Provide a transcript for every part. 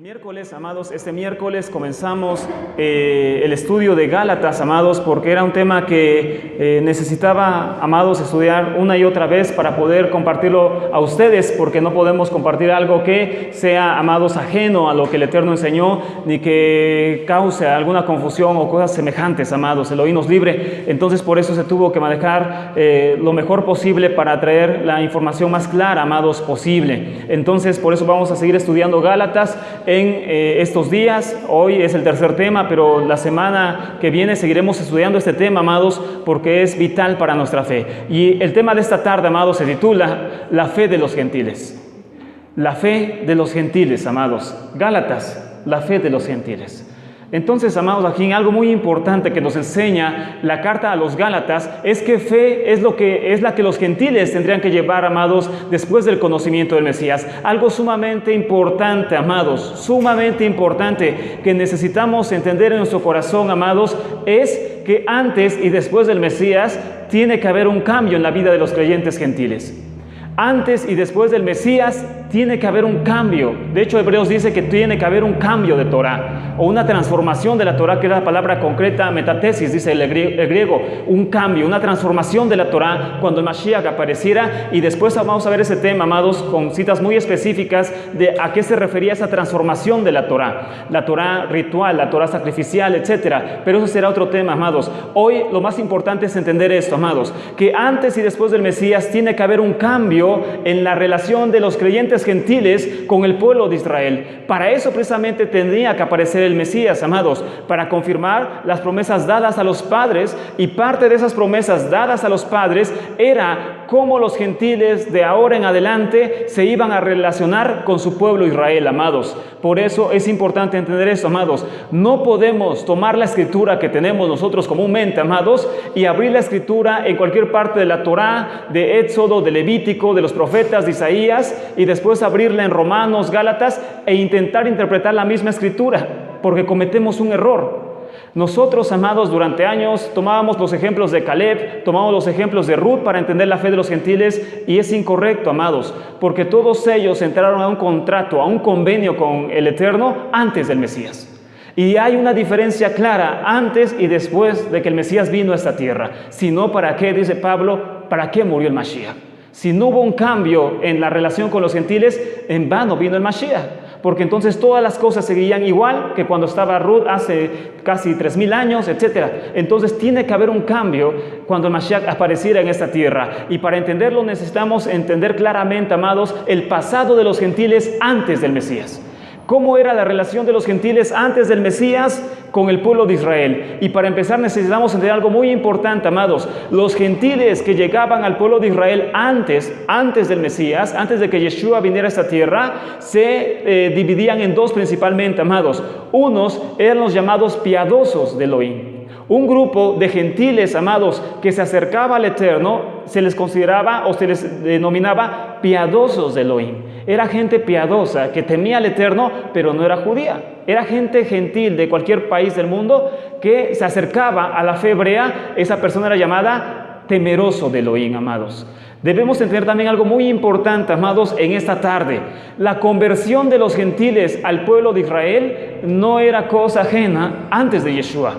El miércoles, amados, este miércoles comenzamos el estudio de Gálatas, amados, porque era un tema que necesitaba, amados, estudiar una y otra vez para poder compartirlo a ustedes, porque no podemos compartir algo que sea, amados, ajeno a lo que el Eterno enseñó, ni que cause alguna confusión o cosas semejantes, amados. Elohim nos libre. Entonces, por eso se tuvo que manejar lo mejor posible para traer la información más clara, amados, posible. Entonces, por eso vamos a seguir estudiando Gálatas en estos días. Hoy es el tercer tema, pero la semana que viene seguiremos estudiando este tema, amados, porque es vital para nuestra fe. Y el tema de esta tarde, amados, se titula La fe de los gentiles. La fe de los gentiles, amados. Gálatas, la fe de los gentiles. Entonces, amados, aquí algo muy importante que nos enseña la carta a los Gálatas es que fe es la que los gentiles tendrían que llevar, amados, después del conocimiento del Mesías. Algo sumamente importante, amados, sumamente importante que necesitamos entender en nuestro corazón, amados, es que antes y después del Mesías tiene que haber un cambio en la vida de los creyentes gentiles. Antes y después del Mesías tiene que haber un cambio. De hecho, Hebreos dice que tiene que haber un cambio de Torah o una transformación de la Torah, que es la palabra concreta metatesis, dice el griego, un cambio, una transformación de la Torah cuando el Mashiach apareciera. Y después vamos a ver ese tema, amados, con citas muy específicas de a qué se refería esa transformación de la Torah ritual, la Torah sacrificial, etcétera. Pero eso será otro tema, amados. Hoy lo más importante es entender esto, amados, que antes y después del Mesías tiene que haber un cambio en la relación de los creyentes gentiles con el pueblo de Israel. Para eso precisamente tendría que aparecer el Mesías, amados, para confirmar las promesas dadas a los padres, y parte de esas promesas dadas a los padres era cómo los gentiles de ahora en adelante se iban a relacionar con su pueblo Israel, amados. Por eso es importante entender esto, amados. No podemos tomar la escritura que tenemos nosotros comúnmente, amados, y abrir la escritura en cualquier parte de la Torá, de Éxodo, de Levítico, de los profetas, de Isaías, y después abrirla en Romanos, Gálatas, e intentar interpretar la misma escritura, porque cometemos un error. Nosotros, amados, durante años tomábamos los ejemplos de Caleb, tomábamos los ejemplos de Ruth para entender la fe de los gentiles, y es incorrecto, amados, porque todos ellos entraron a un contrato, a un convenio con el Eterno antes del Mesías. Y hay una diferencia clara antes y después de que el Mesías vino a esta tierra. Si no, ¿para qué? Dice Pablo, ¿para qué murió el Mashiach? Si no hubo un cambio en la relación con los gentiles, en vano vino el Mashiach. Porque entonces todas las cosas seguían igual que cuando estaba Ruth hace casi 3000 años, etc. Entonces tiene que haber un cambio cuando el Mashiach apareciera en esta tierra. Y para entenderlo necesitamos entender claramente, amados, el pasado de los gentiles antes del Mesías. ¿Cómo era la relación de los gentiles antes del Mesías con el pueblo de Israel? Y para empezar necesitamos entender algo muy importante, amados. Los gentiles que llegaban al pueblo de Israel antes del Mesías, antes de que Yeshua viniera a esta tierra, se dividían en dos principalmente, amados. Unos eran los llamados piadosos de Elohim. Un grupo de gentiles, amados, que se acercaba al Eterno, se les consideraba o se les denominaba piadosos de Elohim. Era gente piadosa que temía al Eterno, pero no era judía. Era gente gentil de cualquier país del mundo que se acercaba a la fe hebrea. Esa persona era llamada temeroso de Elohim, amados. Debemos entender también algo muy importante, amados, en esta tarde. La conversión de los gentiles al pueblo de Israel no era cosa ajena antes de Yeshua.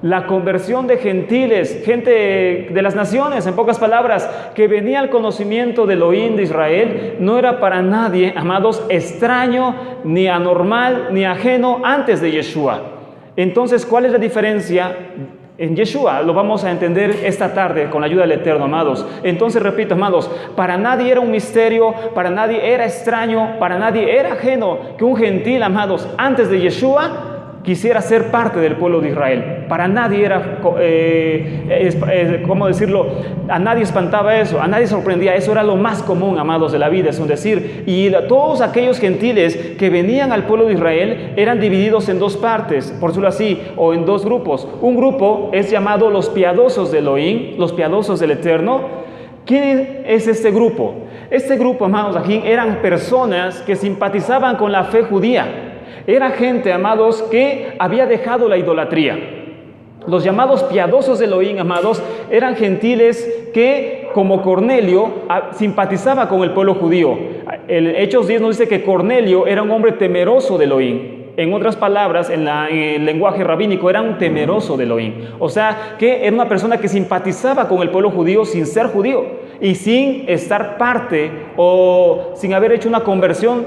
La conversión de gentiles, gente de las naciones, en pocas palabras, que venía al conocimiento del Elohim de Israel, no era para nadie, amados, extraño, ni anormal, ni ajeno antes de Yeshua. Entonces, ¿cuál es la diferencia en Yeshua? Lo vamos a entender esta tarde con la ayuda del Eterno, amados. Entonces, repito, amados, para nadie era un misterio, para nadie era extraño, para nadie era ajeno que un gentil, amados, antes de Yeshua quisiera ser parte del pueblo de Israel. Para nadie era, ¿cómo decirlo? A nadie espantaba eso, a nadie sorprendía. Eso era lo más común, amados, de la vida, es un decir. Y todos aquellos gentiles que venían al pueblo de Israel eran divididos en dos partes, por decirlo así, o en dos grupos. Un grupo es llamado los piadosos de Elohim, los piadosos del Eterno. ¿Quién es este grupo? Este grupo, amados, aquí eran personas que simpatizaban con la fe judía. Era gente, amados, que había dejado la idolatría. Los llamados piadosos de Elohim, amados, eran gentiles que, como Cornelio, simpatizaba con el pueblo judío. El Hechos 10 nos dice que Cornelio era un hombre temeroso de Elohim. En otras palabras, en el lenguaje rabínico, era un temeroso de Elohim. O sea, que era una persona que simpatizaba con el pueblo judío sin ser judío y sin estar parte o sin haber hecho una conversión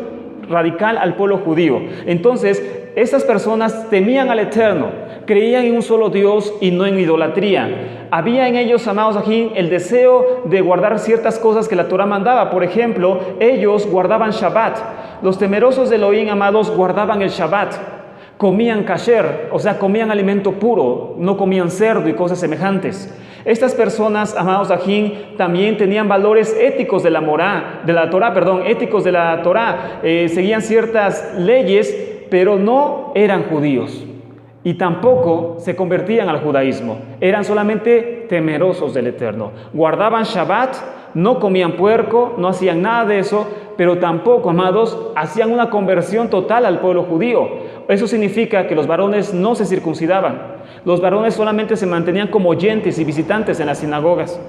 radical al pueblo judío. Entonces, esas personas temían al Eterno, creían en un solo Dios y no en idolatría. Había en ellos, amados aquí, el deseo de guardar ciertas cosas que la Torah mandaba. Por ejemplo, ellos guardaban Shabbat. Los temerosos de Elohim, amados, guardaban el Shabbat. Comían kasher, o sea, comían alimento puro, no comían cerdo y cosas semejantes. Estas personas, amados ajín, también tenían valores éticos de la Torah, éticos de la Torah. Seguían ciertas leyes, pero no eran judíos. Y tampoco se convertían al judaísmo. Eran solamente temerosos del Eterno. Guardaban Shabbat, no comían puerco, no hacían nada de eso, pero tampoco, amados, hacían una conversión total al pueblo judío. Eso significa que los varones no se circuncidaban. Los varones solamente se mantenían como oyentes y visitantes en las sinagogas.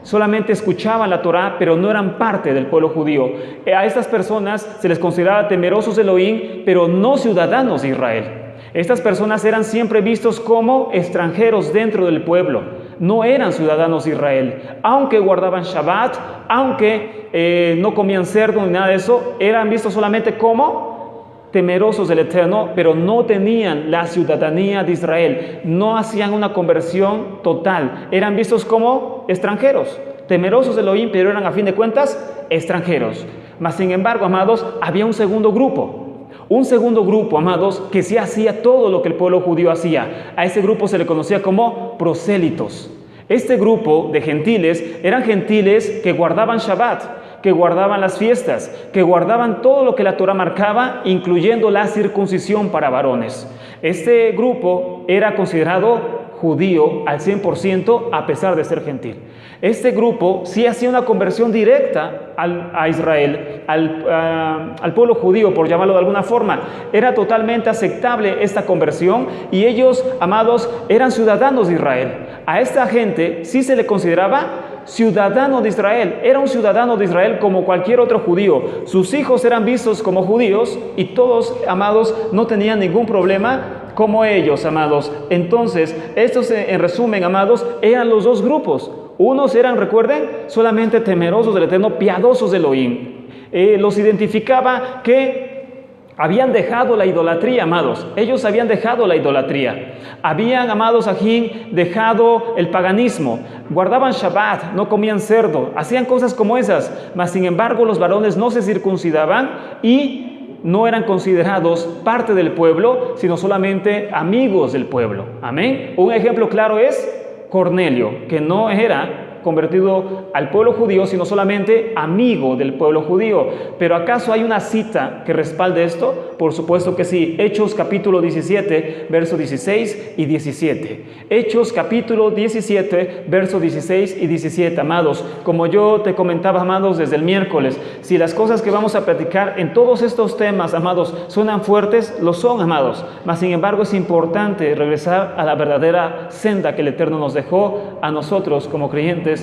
Solamente escuchaban la Torah, pero no eran parte del pueblo judío. A estas personas se les consideraba temerosos de Elohim, pero no ciudadanos de Israel. Estas personas eran siempre vistos como extranjeros dentro del pueblo. No eran ciudadanos de Israel. Aunque guardaban Shabbat, aunque no comían cerdo ni nada de eso, eran vistos solamente como temerosos del Eterno, pero no tenían la ciudadanía de Israel. No hacían una conversión total. Eran vistos como extranjeros. Temerosos de Elohim, pero eran a fin de cuentas extranjeros. Mas sin embargo, amados, había un segundo grupo. Un segundo grupo, amados, que sí hacía todo lo que el pueblo judío hacía. A ese grupo se le conocía como prosélitos. Este grupo de gentiles eran gentiles que guardaban Shabbat, que guardaban las fiestas, que guardaban todo lo que la Torah marcaba, incluyendo la circuncisión para varones. Este grupo era considerado judío al 100% a pesar de ser gentil. Este grupo sí hacía una conversión directa a Israel, al pueblo judío, por llamarlo de alguna forma. Era totalmente aceptable esta conversión y ellos, amados, eran ciudadanos de Israel. A esta gente sí se le consideraba ciudadano de Israel. Era un ciudadano de Israel como cualquier otro judío. Sus hijos eran vistos como judíos y todos, amados, no tenían ningún problema como ellos, amados. Entonces, estos en resumen, amados, eran los dos grupos. Unos eran, recuerden, solamente temerosos del Eterno, piadosos de Elohim. Los identificaba que habían dejado la idolatría, amados. Ellos habían dejado la idolatría. Habían, amados, aquí dejado el paganismo. Guardaban Shabbat, no comían cerdo. Hacían cosas como esas. Mas, sin embargo, los varones no se circuncidaban y no eran considerados parte del pueblo, sino solamente amigos del pueblo. Amén. Un ejemplo claro es Cornelio, que no era convertido al pueblo judío, sino solamente amigo del pueblo judío. ¿Pero acaso hay una cita que respalde esto? Por supuesto que sí. Hechos capítulo 17, versos 16 y 17. Hechos capítulo 17, versos 16 y 17, amados. Como yo te comentaba, amados, desde el miércoles, si las cosas que vamos a platicar en todos estos temas, amados, suenan fuertes, lo son, amados. Mas, sin embargo, es importante regresar a la verdadera senda que el Eterno nos dejó a nosotros como creyentes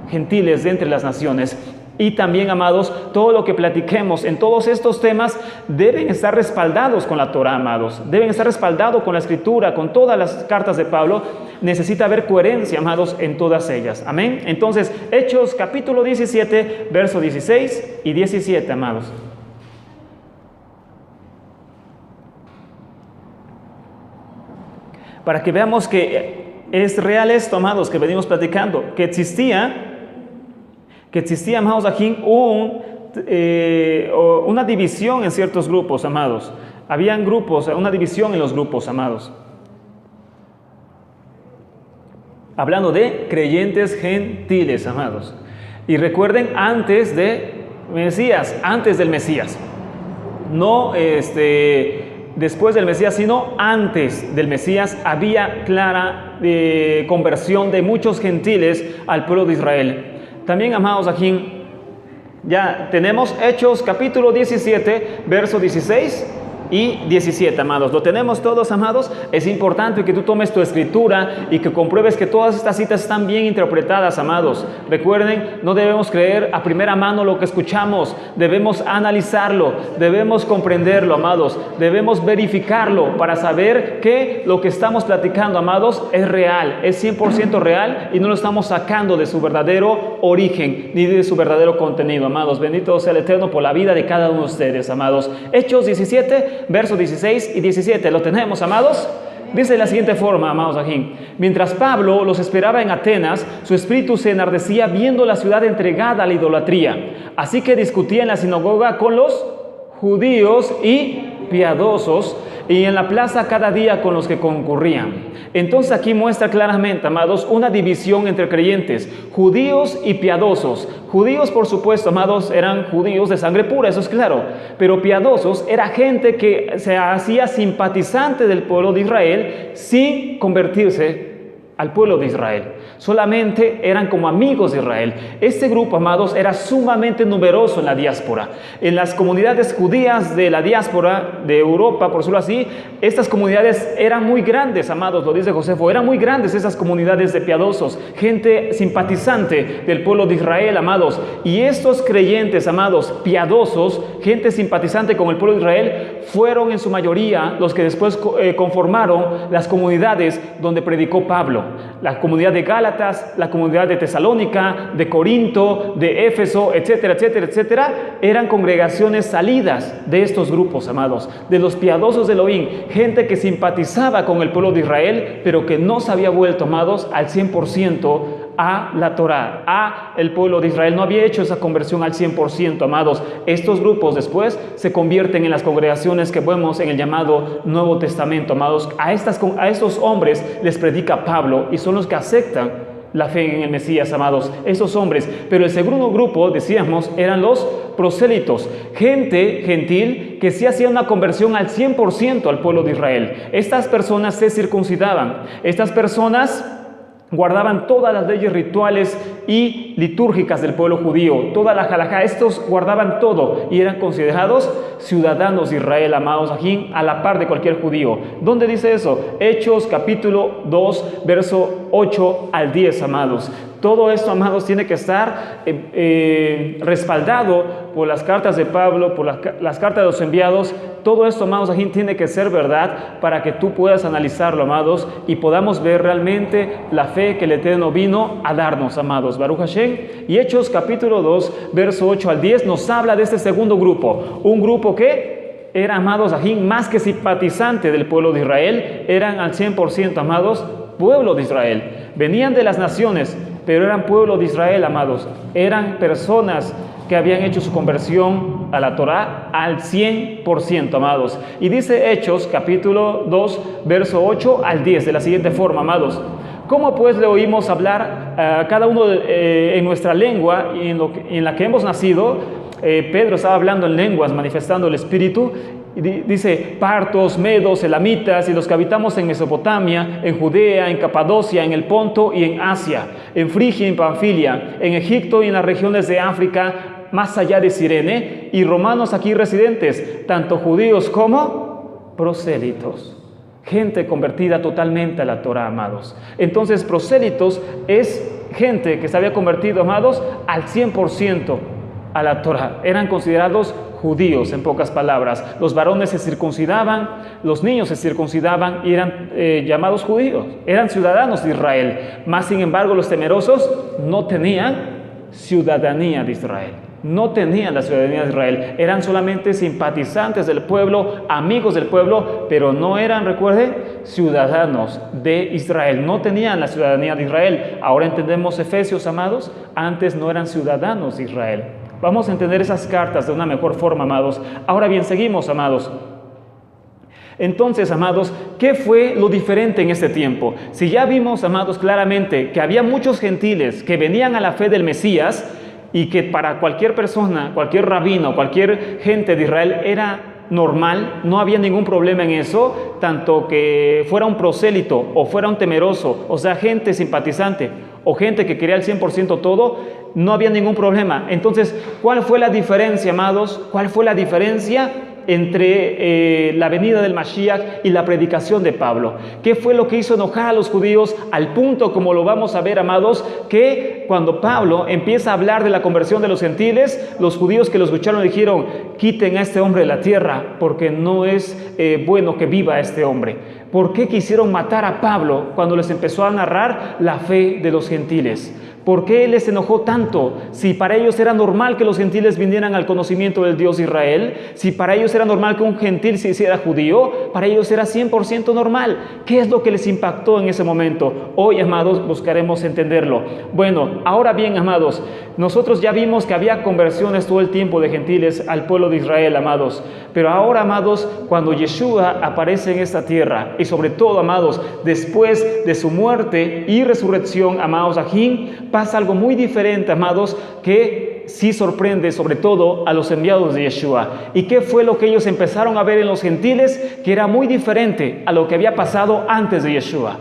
gentiles de entre las naciones. Y también, amados, todo lo que platiquemos en todos estos temas deben estar respaldados con la Torah, amados. Deben estar respaldados con la Escritura, con todas las cartas de Pablo. Necesita haber coherencia, amados, en todas ellas. Amén. Entonces, Hechos capítulo 17, versos 16 y 17, amados. Para que veamos que es real esto, amados, que venimos platicando, que existía, amados, aquí una división en ciertos grupos, amados. Habían grupos, una división en los grupos, amados. Hablando de creyentes gentiles, amados. Y recuerden, antes del Mesías. No después del Mesías, sino antes del Mesías, había clara conversión de muchos gentiles al pueblo de Israel. También, amados, aquí ya tenemos Hechos capítulo 17, verso 16 y 17, amados. ¿Lo tenemos todos, amados? Es importante que tú tomes tu escritura y que compruebes que todas estas citas están bien interpretadas, amados. Recuerden, no debemos creer a primera mano lo que escuchamos. Debemos analizarlo, debemos comprenderlo, amados. Debemos verificarlo para saber que lo que estamos platicando, amados, es real, es 100% real y no lo estamos sacando de su verdadero origen ni de su verdadero contenido, amados. Bendito sea el Eterno por la vida de cada uno de ustedes, amados. Hechos 17, versos 16 y 17. ¿Lo tenemos, amados? Dice de la siguiente forma, amados aquí: mientras Pablo los esperaba en Atenas, su espíritu se enardecía viendo la ciudad entregada a la idolatría. Así que discutía en la sinagoga con los judíos y piadosos, y en la plaza cada día con los que concurrían. Entonces aquí muestra claramente, amados, una división entre creyentes, judíos y piadosos. Judíos, por supuesto, amados, eran judíos de sangre pura, eso es claro, pero piadosos era gente que se hacía simpatizante del pueblo de Israel sin convertirse al pueblo de Israel. Solamente eran como amigos de Israel. Este grupo, amados, era sumamente numeroso en la diáspora. En las comunidades judías de la diáspora de Europa, por decirlo así, estas comunidades eran muy grandes, amados, lo dice Josefo, eran muy grandes esas comunidades de piadosos, gente simpatizante del pueblo de Israel, amados. Y estos creyentes, amados, piadosos, gente simpatizante con el pueblo de Israel, fueron en su mayoría los que después conformaron las comunidades donde predicó Pablo. La comunidad de Gálatas, la comunidad de Tesalónica, de Corinto, de Éfeso, etcétera, etcétera, etcétera, eran congregaciones salidas de estos grupos, amados, de los piadosos de Elohim, gente que simpatizaba con el pueblo de Israel, pero que no se había vuelto, amados, al 100% a la Torá, a el pueblo de Israel. No había hecho esa conversión al 100%, amados. Estos grupos después se convierten en las congregaciones que vemos en el llamado Nuevo Testamento, amados. A estos hombres les predica Pablo y son los que aceptan la fe en el Mesías, amados, esos hombres. Pero el segundo grupo, decíamos, eran los prosélitos, gente gentil que sí hacía una conversión al 100% al pueblo de Israel. Estas personas se circuncidaban, estas personas guardaban todas las leyes rituales y litúrgicas del pueblo judío, toda la halajá. Estos guardaban todo y eran considerados ciudadanos de Israel, amados, aquí a la par de cualquier judío. ¿Dónde dice eso? Hechos capítulo 2, verso 8 al 10, amados. Todo esto, amados, tiene que estar respaldado por las cartas de Pablo, por las cartas de los enviados. Todo esto, amados, aquí tiene que ser verdad para que tú puedas analizarlo, amados, y podamos ver realmente la fe que el Eterno vino a darnos, amados. Baruch Hashem. Y Hechos capítulo 2, verso 8 al 10 nos habla de este segundo grupo. Un grupo que era, amados, aquí más que simpatizante del pueblo de Israel, eran al 100%, amados, pueblo de Israel. Venían de las naciones, pero eran pueblo de Israel, amados. Eran personas que habían hecho su conversión a la Torá al 100%, amados. Y dice Hechos, capítulo 2, verso 8 al 10, de la siguiente forma, amados. ¿Cómo pues le oímos hablar a cada uno en nuestra lengua y en la que hemos nacido? Pedro estaba hablando en lenguas, manifestando el Espíritu. Y dice: partos, medos, elamitas y los que habitamos en Mesopotamia, en Judea, en Capadocia, en el Ponto y en Asia, en Frigia y en Panfilia, en Egipto y en las regiones de África, más allá de Cirene, y romanos aquí residentes, tanto judíos como prosélitos. Gente convertida totalmente a la Torá, amados. Entonces, prosélitos es gente que se había convertido, amados, al 100% a la Torá. Eran considerados judíos, en pocas palabras. Los varones se circuncidaban, los niños se circuncidaban y eran llamados judíos. Eran ciudadanos de Israel. Más sin embargo, los temerosos no tenían ciudadanía de Israel. No tenían la ciudadanía de Israel. Eran solamente simpatizantes del pueblo, amigos del pueblo, pero no eran, recuerde, ciudadanos de Israel. No tenían la ciudadanía de Israel. Ahora entendemos Efesios, amados. Antes no eran ciudadanos de Israel. Vamos a entender esas cartas de una mejor forma, amados. Ahora bien, seguimos, amados. Entonces, amados, ¿qué fue lo diferente en este tiempo? Si ya vimos, amados, claramente que había muchos gentiles que venían a la fe del Mesías y que para cualquier persona, cualquier rabino, cualquier gente de Israel era normal, no había ningún problema en eso, tanto que fuera un prosélito o fuera un temeroso, o sea, gente simpatizante o gente que quería el 100% todo, no había ningún problema. Entonces, ¿cuál fue la diferencia, amados? ¿Cuál fue la diferencia? entre la venida del Mashiach y la predicación de Pablo. ¿Qué fue lo que hizo enojar a los judíos al punto, como lo vamos a ver, amados, que cuando Pablo empieza a hablar de la conversión de los gentiles, los judíos que lo escucharon dijeron: quiten a este hombre de la tierra, porque no es bueno que viva este hombre? ¿Por qué quisieron matar a Pablo cuando les empezó a narrar la fe de los gentiles? ¿Por qué les enojó tanto? Si para ellos era normal que los gentiles vinieran al conocimiento del Dios de Israel, si para ellos era normal que un gentil se hiciera judío, para ellos era 100% normal. ¿Qué es lo que les impactó en ese momento? Hoy, amados, buscaremos entenderlo. Bueno, ahora bien, amados, nosotros ya vimos que había conversiones todo el tiempo de gentiles al pueblo de Israel, amados. Pero ahora, amados, cuando Yeshua aparece en esta tierra, y sobre todo, amados, después de su muerte y resurrección, amados, aquí pasa algo muy diferente, amados, que sí sorprende sobre todo a los enviados de Yeshua. ¿Y qué fue lo que ellos empezaron a ver en los gentiles? Que era muy diferente a lo que había pasado antes de Yeshua.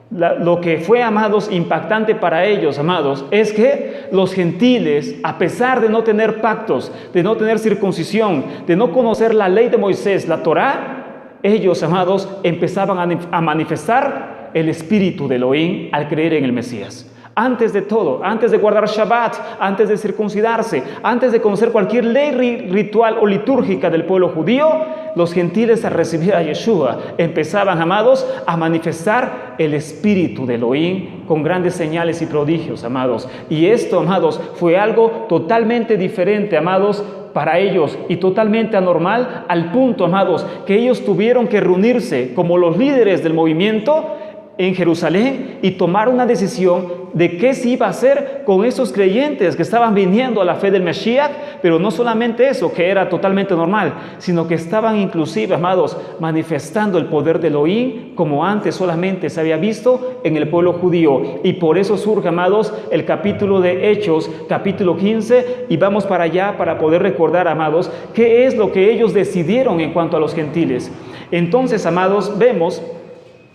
Lo que fue, amados, impactante para ellos, amados, es que los gentiles, a pesar de no tener pactos, de no tener circuncisión, de no conocer la ley de Moisés, la Torá, ellos, amados, empezaban a manifestar el espíritu de Elohim al creer en el Mesías. Antes de todo, antes de guardar Shabbat, antes de circuncidarse, antes de conocer cualquier ley ritual o litúrgica del pueblo judío, los gentiles, al recibir a Yeshua, empezaban, amados, a manifestar el espíritu de Elohim con grandes señales y prodigios, amados. Y esto, amados, fue algo totalmente diferente, amados, para ellos, y totalmente anormal, al punto, amados, que ellos tuvieron que reunirse como los líderes del movimiento en Jerusalén y tomar una decisión de qué se iba a hacer con esos creyentes que estaban viniendo a la fe del Mashiach. Pero no solamente eso, que era totalmente normal, sino que estaban inclusive, amados, manifestando el poder de Elohim como antes solamente se había visto en el pueblo judío. Y por eso surge, amados, el capítulo de Hechos, capítulo 15, y vamos para allá para poder recordar, amados, qué es lo que ellos decidieron en cuanto a los gentiles. Entonces, amados, vemos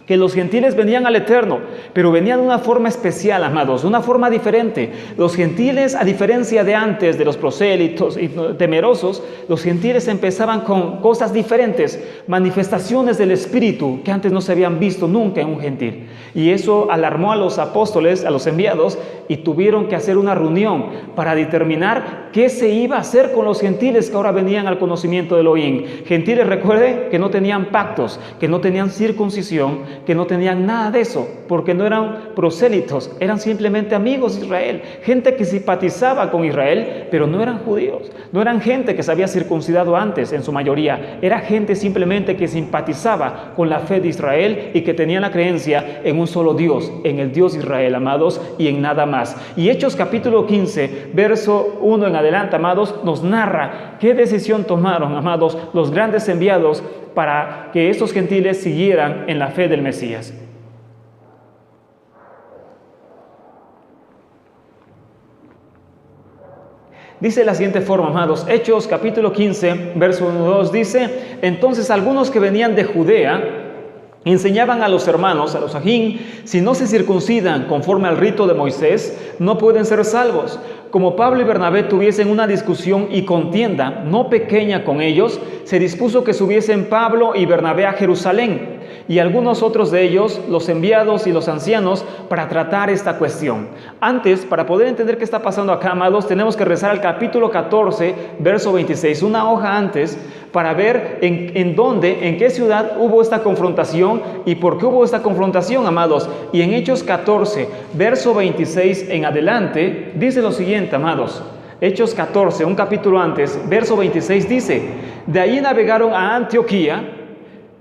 que los gentiles venían al Eterno, pero venían de una forma especial, amados, de una forma diferente. Los gentiles, a diferencia de antes, de los prosélitos y temerosos, los gentiles empezaban con cosas diferentes, manifestaciones del Espíritu que antes no se habían visto nunca en un gentil. Y eso alarmó a los apóstoles, a los enviados, y tuvieron que hacer una reunión para determinar qué se iba a hacer con los gentiles que ahora venían al conocimiento de Elohim. Gentiles, recuerden, que no tenían pactos, que no tenían circuncisión, que no tenían nada de eso, porque no eran prosélitos, eran simplemente amigos de Israel, gente que simpatizaba con Israel, pero no eran judíos, no eran gente que se había circuncidado antes en su mayoría, era gente simplemente que simpatizaba con la fe de Israel y que tenía la creencia en un solo Dios, en el Dios de Israel, amados, y en nada más. Y Hechos capítulo 15, verso 1 en adelante, amados, nos narra qué decisión tomaron, amados, los grandes enviados para que estos gentiles siguieran en la fe del Mesías. Dice de la siguiente forma, amados, Hechos capítulo 15, verso 1-2, dice: entonces algunos que venían de Judea enseñaban a los hermanos, a los ajín, si no se circuncidan conforme al rito de Moisés, no pueden ser salvos. Como Pablo y Bernabé tuviesen una discusión y contienda no pequeña con ellos, se dispuso que subiesen Pablo y Bernabé a Jerusalén, y algunos otros de ellos, los enviados y los ancianos, para tratar esta cuestión. Antes, para poder entender qué está pasando acá, amados, tenemos que rezar al capítulo 14, verso 26, una hoja antes, para ver en dónde, en qué ciudad hubo esta confrontación y por qué hubo esta confrontación, amados. Y en Hechos 14, verso 26 en adelante, dice lo siguiente, amados. Hechos 14, un capítulo antes, verso 26 dice: de ahí navegaron a Antioquía,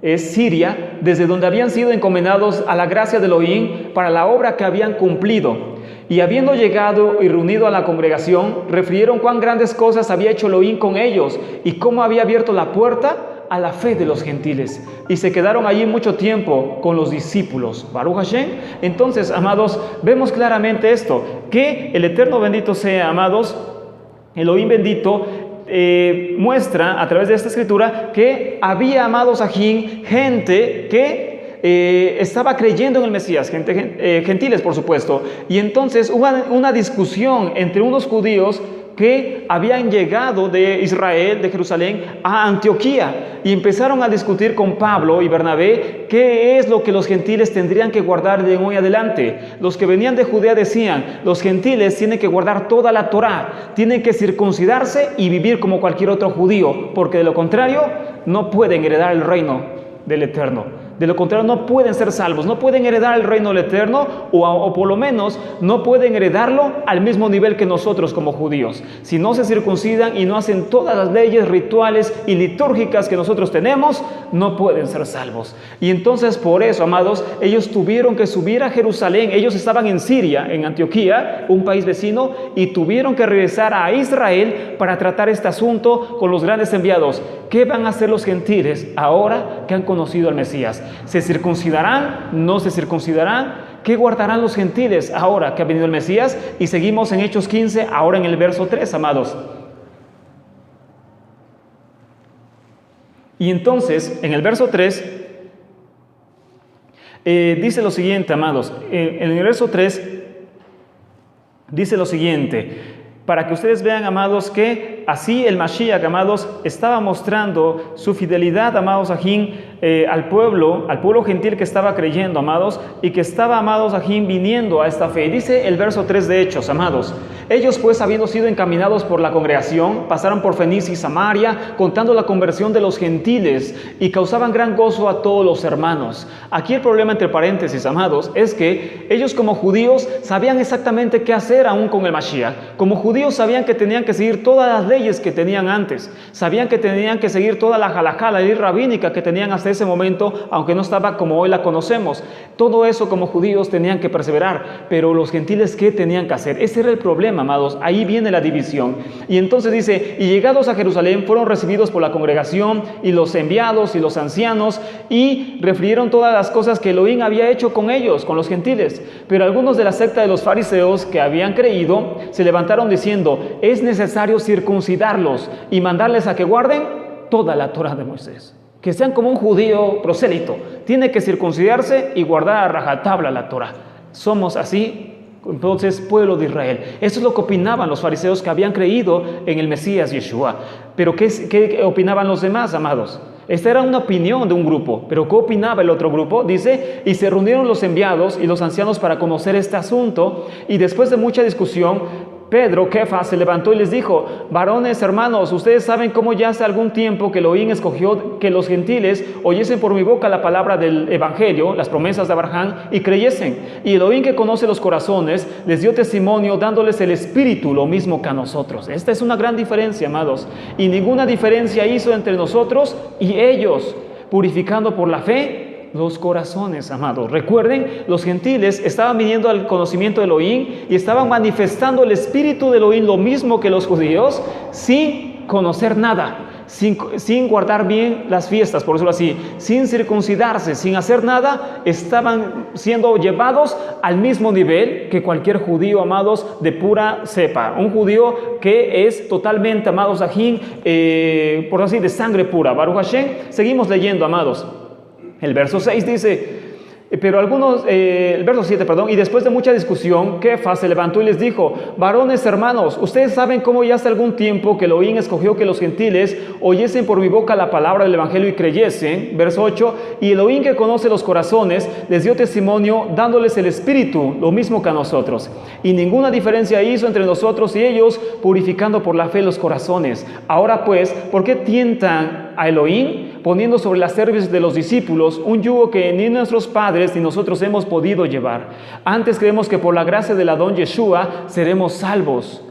es Siria, desde donde habían sido encomendados a la gracia de Elohim para la obra que habían cumplido. Y habiendo llegado y reunido a la congregación, refirieron cuán grandes cosas había hecho Elohim con ellos y cómo había abierto la puerta a la fe de los gentiles. Y se quedaron allí mucho tiempo con los discípulos. Baruch Hashem. Entonces, amados, vemos claramente esto, que el Eterno bendito sea, amados, Elohim bendito, muestra a través de esta escritura que había, amados, aquí gente que estaba creyendo en el Mesías, gentiles por supuesto, y entonces hubo una discusión entre unos judíos que habían llegado de Israel, de Jerusalén, a Antioquía y empezaron a discutir con Pablo y Bernabé qué es lo que los gentiles tendrían que guardar de hoy adelante. Los que venían de Judea decían, los gentiles tienen que guardar toda la Torá, tienen que circuncidarse y vivir como cualquier otro judío, porque de lo contrario no pueden heredar el reino del Eterno. De lo contrario, no pueden ser salvos, no pueden heredar el reino del Eterno o por lo menos no pueden heredarlo al mismo nivel que nosotros como judíos. Si no se circuncidan y no hacen todas las leyes rituales y litúrgicas que nosotros tenemos, no pueden ser salvos. Y entonces por eso, amados, ellos tuvieron que subir a Jerusalén. Ellos estaban en Siria, en Antioquía, un país vecino, y tuvieron que regresar a Israel para tratar este asunto con los grandes enviados. ¿Qué van a hacer los gentiles ahora que han conocido al Mesías? ¿Se circuncidarán? ¿No se circuncidarán? ¿Qué guardarán los gentiles ahora que ha venido el Mesías? Y seguimos en Hechos 15, ahora en el verso 3, amados. Y entonces, en el verso 3, dice lo siguiente, amados. En el verso 3 dice lo siguiente, para que ustedes vean, amados, que así el Mashiach, amados, estaba mostrando su fidelidad, amados, al pueblo gentil que estaba creyendo, amados, y que estaba, amados, viniendo a esta fe. Dice el verso 3 de Hechos, amados, ellos pues, habiendo sido encaminados por la congregación, pasaron por Fenicia y Samaria, contando la conversión de los gentiles, y causaban gran gozo a todos los hermanos. Aquí el problema, entre paréntesis, amados, es que ellos como judíos sabían exactamente qué hacer aún con el Mashiach. Como judíos sabían que tenían que seguir todas las leyes que tenían antes, sabían que tenían que seguir toda la halajá, la ley rabínica que tenían hasta ese momento, aunque no estaba como hoy la conocemos. Todo eso como judíos tenían que perseverar, pero los gentiles, ¿qué tenían que hacer? Ese era el problema, amados. Ahí viene la división. Y entonces dice, y llegados a Jerusalén fueron recibidos por la congregación y los enviados y los ancianos, y refirieron todas las cosas que Elohim había hecho con ellos, con los gentiles. Pero algunos de la secta de los fariseos que habían creído se levantaron diciendo, es necesario circuncidarlos y mandarles a que guarden toda la Torá de Moisés. Que sean como un judío prosélito. Tiene que circuncidarse y guardar a rajatabla la Torá. Somos así, entonces, pueblo de Israel. Eso es lo que opinaban los fariseos que habían creído en el Mesías Yeshua. Pero ¿qué opinaban los demás, amados? Esta era una opinión de un grupo, pero ¿qué opinaba el otro grupo? Dice, y se reunieron los enviados y los ancianos para conocer este asunto, y después de mucha discusión, Pedro, Kefas, se levantó y les dijo, varones, hermanos, ustedes saben cómo ya hace algún tiempo que Elohim escogió que los gentiles oyesen por mi boca la palabra del evangelio, las promesas de Abraham, y creyesen. Y Elohim, que conoce los corazones, les dio testimonio dándoles el espíritu, lo mismo que a nosotros. Esta es una gran diferencia, amados. Y ninguna diferencia hizo entre nosotros y ellos, purificando por la fe los corazones, amados. Recuerden, los gentiles estaban viniendo al conocimiento de Elohim y estaban manifestando el espíritu de Elohim, lo mismo que los judíos, sin conocer nada, sin guardar bien las fiestas, por decirlo así, sin circuncidarse, sin hacer nada. Estaban siendo llevados al mismo nivel que cualquier judío, amados, de pura cepa. Un judío que es totalmente, amados, por decirlo así, de sangre pura. Baruch Hashem. Seguimos leyendo, amados. El verso 6 dice, el verso 7, y después de mucha discusión, Kefas se levantó y les dijo, varones, hermanos, ustedes saben cómo ya hace algún tiempo que Elohim escogió que los gentiles oyesen por mi boca la palabra del evangelio y creyesen. Verso 8, y Elohim, que conoce los corazones, les dio testimonio dándoles el espíritu, lo mismo que a nosotros. Y ninguna diferencia hizo entre nosotros y ellos, purificando por la fe los corazones. Ahora pues, ¿por qué tientan a Elohim, poniendo sobre la cerviz de los discípulos un yugo que ni nuestros padres ni nosotros hemos podido llevar? Antes creemos que por la gracia del Adón Yeshua seremos salvos,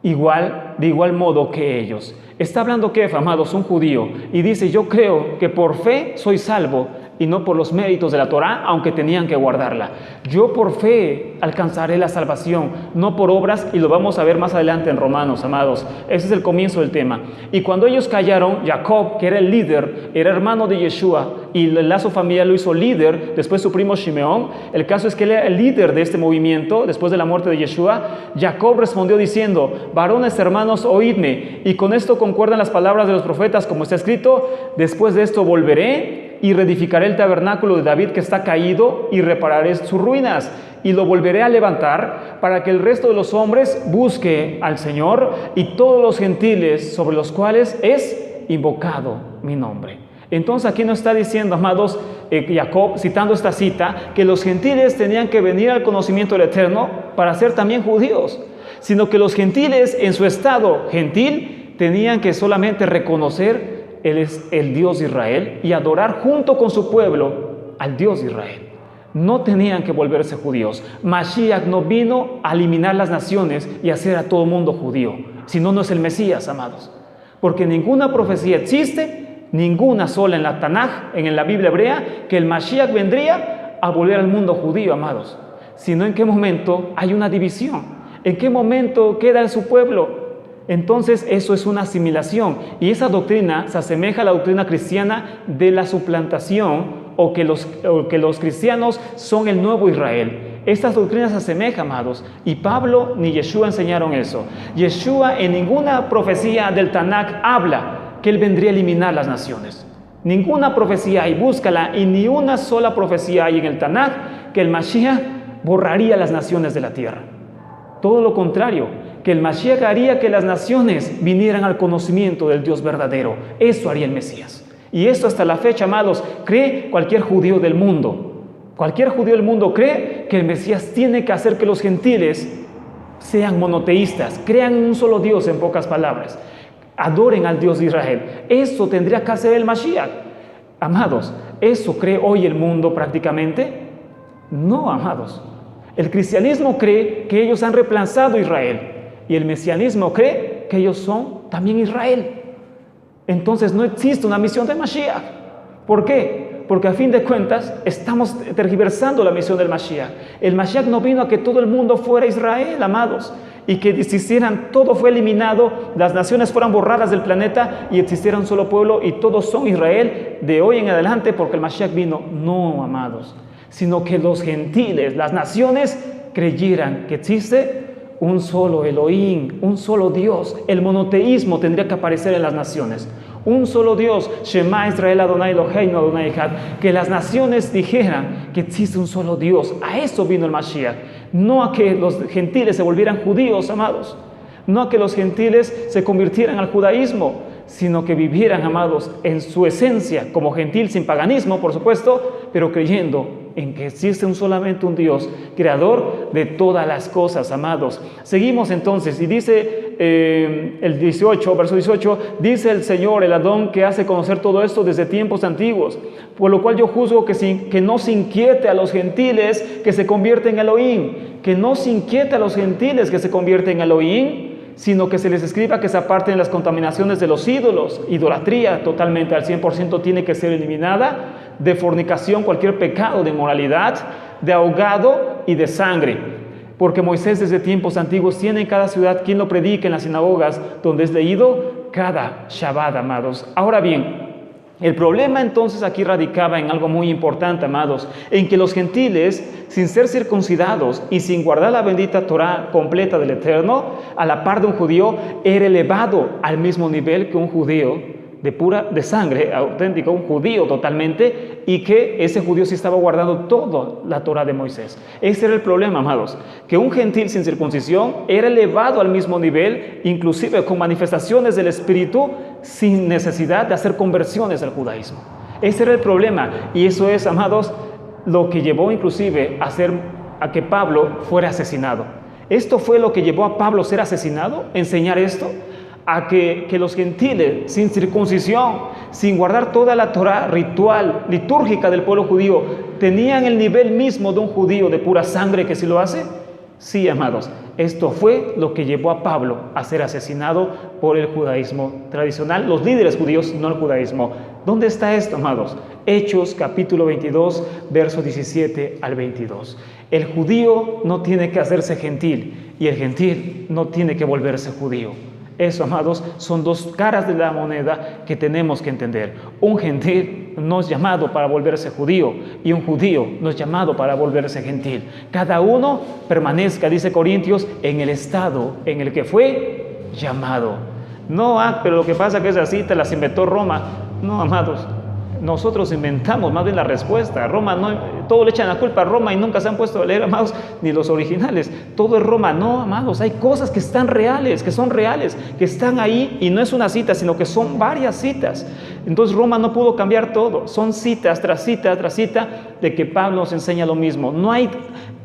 de igual modo que ellos. Está hablando Kef, amados, un judío, y dice, yo creo que por fe soy salvo y no por los méritos de la Torá, aunque tenían que guardarla. Yo por fe alcanzaré la salvación, no por obras, y lo vamos a ver más adelante en Romanos, amados. Ese es el comienzo del tema. Y cuando ellos callaron, Jacob, que era el líder, era hermano de Yeshua, y el lazo familiar lo hizo líder, después su primo Shimeón. El caso es que él era el líder de este movimiento, después de la muerte de Yeshua. Jacob respondió diciendo, varones, hermanos, oídme, y con esto concuerdan las palabras de los profetas, como está escrito, después de esto volveré y reedificaré el tabernáculo de David que está caído y repararé sus ruinas. y lo volveré a levantar para que el resto de los hombres busque al Señor y todos los gentiles sobre los cuales es invocado mi nombre. Entonces aquí nos está diciendo, amados, Jacob, citando esta cita, que los gentiles tenían que venir al conocimiento del Eterno para ser también judíos, sino que los gentiles en su estado gentil tenían que solamente reconocer Él es el Dios de Israel y adorar junto con su pueblo al Dios de Israel. No tenían que volverse judíos. Mashiach no vino a eliminar las naciones y hacer a todo mundo judío, sino no es el Mesías, amados. Porque ninguna profecía existe, ninguna sola en la Tanaj, en la Biblia hebrea, que el Mashiach vendría a volver al mundo judío, amados. Sino en qué momento hay una división, en qué momento queda su pueblo. Entonces eso es una asimilación y esa doctrina se asemeja a la doctrina cristiana de la suplantación o que los cristianos son el nuevo Israel. Estas doctrinas se asemejan, amados, y Pablo ni Yeshua enseñaron eso. Yeshua en ninguna profecía del Tanakh habla que él vendría a eliminar las naciones. Ninguna profecía hay, búscala, y ni una sola profecía hay en el Tanakh que el Mashiach borraría las naciones de la tierra. Todo lo contrario, que el Mashiach haría que las naciones vinieran al conocimiento del Dios verdadero. Eso haría el Mesías. Y esto hasta la fecha, amados, cree cualquier judío del mundo. Cualquier judío del mundo cree que el Mesías tiene que hacer que los gentiles sean monoteístas, crean un solo Dios, en pocas palabras. Adoren al Dios de Israel. Eso tendría que hacer el Mashiach. Amados, ¿eso cree hoy el mundo prácticamente? No, amados. El cristianismo cree que ellos han reemplazado a Israel. Y el mesianismo cree que ellos son también Israel. Entonces no existe una misión de Mashiach. ¿Por qué? Porque a fin de cuentas estamos tergiversando la misión del Mashiach. El Mashiach no vino a que todo el mundo fuera Israel, amados, y que existieran, todo fue eliminado, las naciones fueran borradas del planeta y existiera un solo pueblo y todos son Israel de hoy en adelante porque el Mashiach vino. No, amados, sino que los gentiles, las naciones, creyeran que existe un solo Elohim, un solo Dios. El monoteísmo tendría que aparecer en las naciones. Un solo Dios, Shema Israel Adonai Eloheinu Adonai Echad. Que las naciones dijeran que existe un solo Dios. A eso vino el Mashiach. No a que los gentiles se volvieran judíos, amados. No a que los gentiles se convirtieran al judaísmo, sino que vivieran, amados, en su esencia, como gentil, sin paganismo, por supuesto, pero creyendo en que existe solamente un Dios, creador de todas las cosas, amados. Seguimos entonces, y dice el 18, verso 18, dice el Señor, el Adón, que hace conocer todo esto desde tiempos antiguos, por lo cual yo juzgo que no se inquiete a los gentiles que se convierten en Elohim, que no se inquiete a los gentiles que se convierten en Elohim, sino que se les escriba que se aparten las contaminaciones de los ídolos. Idolatría totalmente al 100% tiene que ser eliminada, de fornicación, cualquier pecado de inmoralidad, de ahogado y de sangre. Porque Moisés desde tiempos antiguos tiene en cada ciudad quien lo predique en las sinagogas, donde es leído cada Shabbat, amados. Ahora bien, el problema entonces aquí radicaba en algo muy importante, amados, en que los gentiles, sin ser circuncidados y sin guardar la bendita Torah completa del Eterno, a la par de un judío, era elevado al mismo nivel que un judío de sangre auténtica, un judío totalmente, y que ese judío sí estaba guardando toda la Torah de Moisés. Ese era el problema, amados, que un gentil sin circuncisión era elevado al mismo nivel, inclusive con manifestaciones del Espíritu, sin necesidad de hacer conversiones al judaísmo. Ese era el problema, y eso es, amados, lo que llevó inclusive a que Pablo fuera asesinado. Esto fue lo que llevó a Pablo a ser asesinado, enseñar esto, a que los gentiles, sin circuncisión, sin guardar toda la Torah ritual, litúrgica del pueblo judío, tenían el nivel mismo de un judío de pura sangre que sí lo hace. Sí, amados, esto fue lo que llevó a Pablo a ser asesinado por el judaísmo tradicional, los líderes judíos, no el judaísmo. ¿Dónde está esto, amados? Hechos, capítulo 22, versos 17 al 22. El judío no tiene que hacerse gentil y el gentil no tiene que volverse judío. Eso, amados, son dos caras de la moneda que tenemos que entender. Un gentil no es llamado para volverse judío y un judío no es llamado para volverse gentil. Cada uno permanezca, dice Corintios, en el estado en el que fue llamado. No, pero lo que pasa es que esa cita las inventó Roma. No, amados, Nosotros inventamos más bien la respuesta. Roma, no, todo le echan la culpa a Roma y nunca se han puesto a leer, amados, ni los originales. Todo es Roma. No, amados, hay cosas que están reales, que son reales, que están ahí, y no es una cita, sino que son varias citas. Entonces Roma no pudo cambiar todo. Son citas tras cita tras cita de que Pablo nos enseña lo mismo. No hay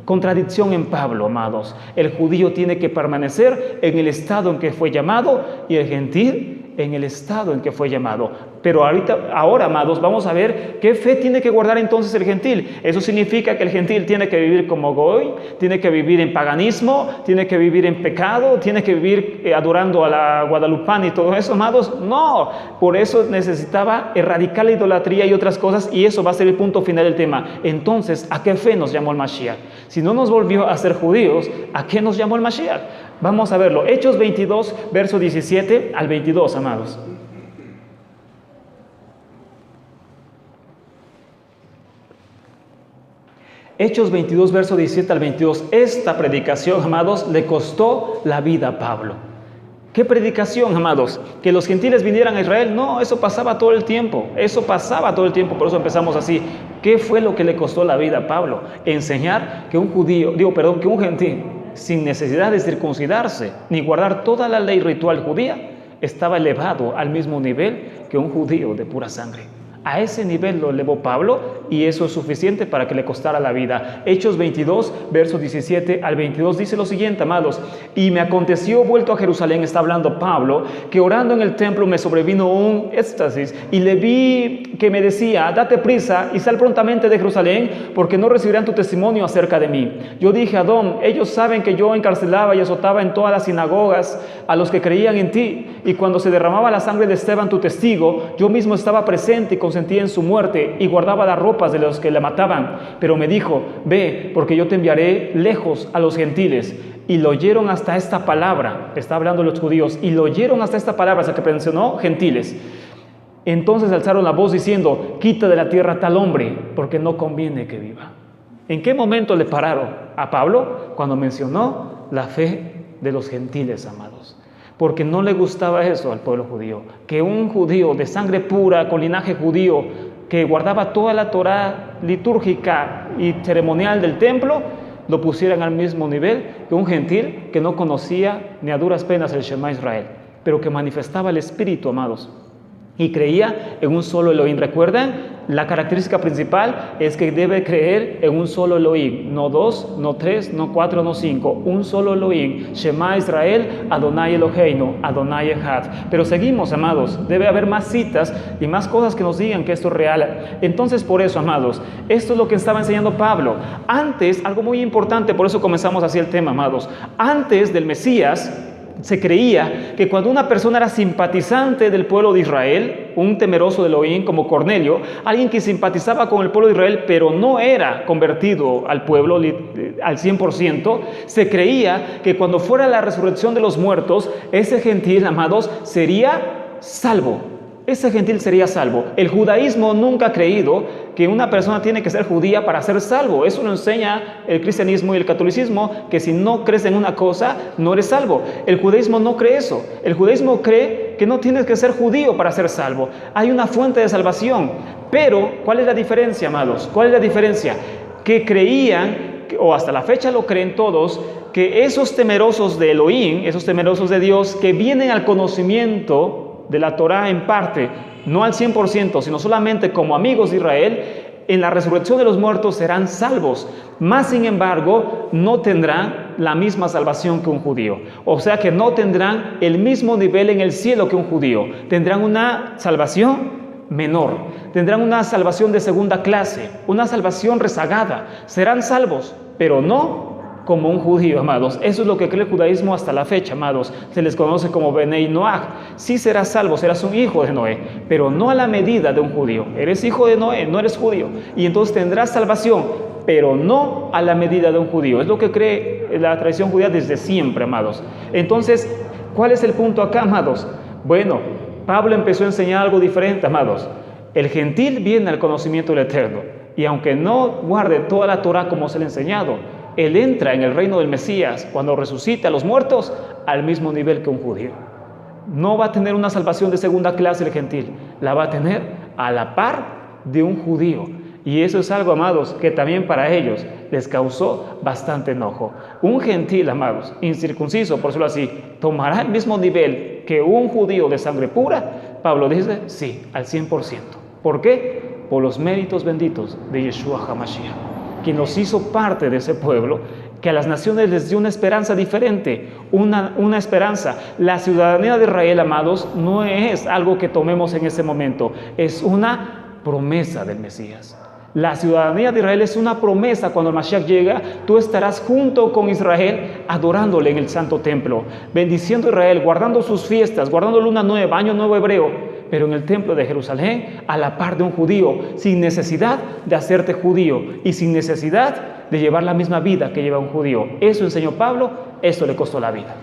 contradicción en Pablo, amados. El judío tiene que permanecer en el estado en que fue llamado y el gentil en el estado en que fue llamado. Pero ahora, amados, vamos a ver qué fe tiene que guardar entonces el gentil. Eso significa que el gentil tiene que vivir como goy, tiene que vivir en paganismo, tiene que vivir en pecado, tiene que vivir adorando a la guadalupana y todo eso, amados. No, por eso necesitaba erradicar la idolatría y otras cosas, y eso va a ser el punto final del tema. Entonces, ¿a qué fe nos llamó el Mashiach? Si no nos volvió a ser judíos, ¿a qué nos llamó el Mashiach? Vamos a verlo. Hechos 22, verso 17 al 22, amados. Hechos 22, verso 17 al 22. Esta predicación, amados, le costó la vida a Pablo. ¿Qué predicación, amados? ¿Que los gentiles vinieran a Israel? No, eso pasaba todo el tiempo. Eso pasaba todo el tiempo, por eso empezamos así. ¿Qué fue lo que le costó la vida a Pablo? Enseñar que que un gentil, sin necesidad de circuncidarse ni guardar toda la ley ritual judía, estaba elevado al mismo nivel que un judío de pura sangre. A ese nivel lo elevó Pablo, y eso es suficiente para que le costara la vida. Hechos 22, versos 17 al 22 dice lo siguiente, amados. Y me aconteció, vuelto a Jerusalén, está hablando Pablo, que orando en el templo me sobrevino un éxtasis, y le vi que me decía: date prisa y sal prontamente de Jerusalén, porque no recibirán tu testimonio acerca de mí. Yo dije: Adón, ellos saben que yo encarcelaba y azotaba en todas las sinagogas a los que creían en ti, y cuando se derramaba la sangre de Esteban, tu testigo, yo mismo estaba presente y consentía en su muerte, y guardaba las ropas de los que la mataban. Pero me dijo: ve, porque yo te enviaré lejos a los gentiles. Y lo oyeron hasta esta palabra. Está hablando de los judíos. Y lo oyeron hasta esta palabra, hasta que mencionó gentiles. Entonces alzaron la voz diciendo: quita de la tierra tal hombre, porque no conviene que viva. ¿En qué momento le pararon a Pablo? Cuando mencionó la fe de los gentiles, amados. Porque no le gustaba eso al pueblo judío, que un judío de sangre pura, con linaje judío, que guardaba toda la Torá litúrgica y ceremonial del templo, lo pusieran al mismo nivel que un gentil que no conocía ni a duras penas el Shema Israel, pero que manifestaba el Espíritu, amados, y creía en un solo Elohim. ¿Recuerdan? La característica principal es que debe creer en un solo Elohim, no dos, no tres, no cuatro, no cinco, un solo Elohim. Shema Israel, Adonai Eloheinu, Adonai Echad. Pero seguimos, amados, debe haber más citas y más cosas que nos digan que esto es real. Entonces, por eso, amados, esto es lo que estaba enseñando Pablo. Antes, algo muy importante, por eso comenzamos así el tema, amados. Antes del Mesías, se creía que cuando una persona era simpatizante del pueblo de Israel, un temeroso de Elohim como Cornelio, alguien que simpatizaba con el pueblo de Israel pero no era convertido al pueblo al 100%, se creía que cuando fuera la resurrección de los muertos, ese gentil, amados, sería salvo. Ese gentil sería salvo. El judaísmo nunca ha creído que una persona tiene que ser judía para ser salvo. Eso lo enseña el cristianismo y el catolicismo, que si no crees en una cosa, no eres salvo. El judaísmo no cree eso. El judaísmo cree que no tienes que ser judío para ser salvo. Hay una fuente de salvación. Pero, ¿cuál es la diferencia, amados? ¿Cuál es la diferencia? Que creían, o hasta la fecha lo creen todos, que esos temerosos de Elohim, esos temerosos de Dios, que vienen al conocimiento de la Torá en parte, no al 100%, sino solamente como amigos de Israel, en la resurrección de los muertos serán salvos. Más sin embargo, no tendrán la misma salvación que un judío. O sea que no tendrán el mismo nivel en el cielo que un judío. Tendrán una salvación menor. Tendrán una salvación de segunda clase, una salvación rezagada. Serán salvos, pero no como un judío, amados. Eso es lo que cree el judaísmo hasta la fecha, amados. Se les conoce como Benei Noach. Sí serás salvo, serás un hijo de Noé, pero no a la medida de un judío. Eres hijo de Noé, no eres judío. Y entonces tendrás salvación, pero no a la medida de un judío. Es lo que cree la tradición judía desde siempre, amados. Entonces, ¿cuál es el punto acá, amados? Bueno, Pablo empezó a enseñar algo diferente, amados. El gentil viene al conocimiento del Eterno, y aunque no guarde toda la Torá como se le ha enseñado, él entra en el reino del Mesías cuando resucita a los muertos al mismo nivel que un judío. No va a tener una salvación de segunda clase el gentil, la va a tener a la par de un judío. Y eso es algo, amados, que también para ellos les causó bastante enojo. Un gentil, amados, incircunciso, por decirlo así, ¿tomará el mismo nivel que un judío de sangre pura? Pablo dice, sí, al 100%. ¿Por qué? Por los méritos benditos de Yeshua HaMashiach, quien los hizo parte de ese pueblo, que a las naciones les dio una esperanza diferente, una esperanza. La ciudadanía de Israel, amados, no es algo que tomemos en ese momento, es una promesa del Mesías. La ciudadanía de Israel es una promesa. Cuando el Mashiach llega, tú estarás junto con Israel adorándole en el santo templo, bendiciendo a Israel, guardando sus fiestas, guardando luna nueva, año nuevo hebreo, pero en el templo de Jerusalén, a la par de un judío, sin necesidad de hacerte judío y sin necesidad de llevar la misma vida que lleva un judío. Eso enseñó Pablo, eso le costó la vida.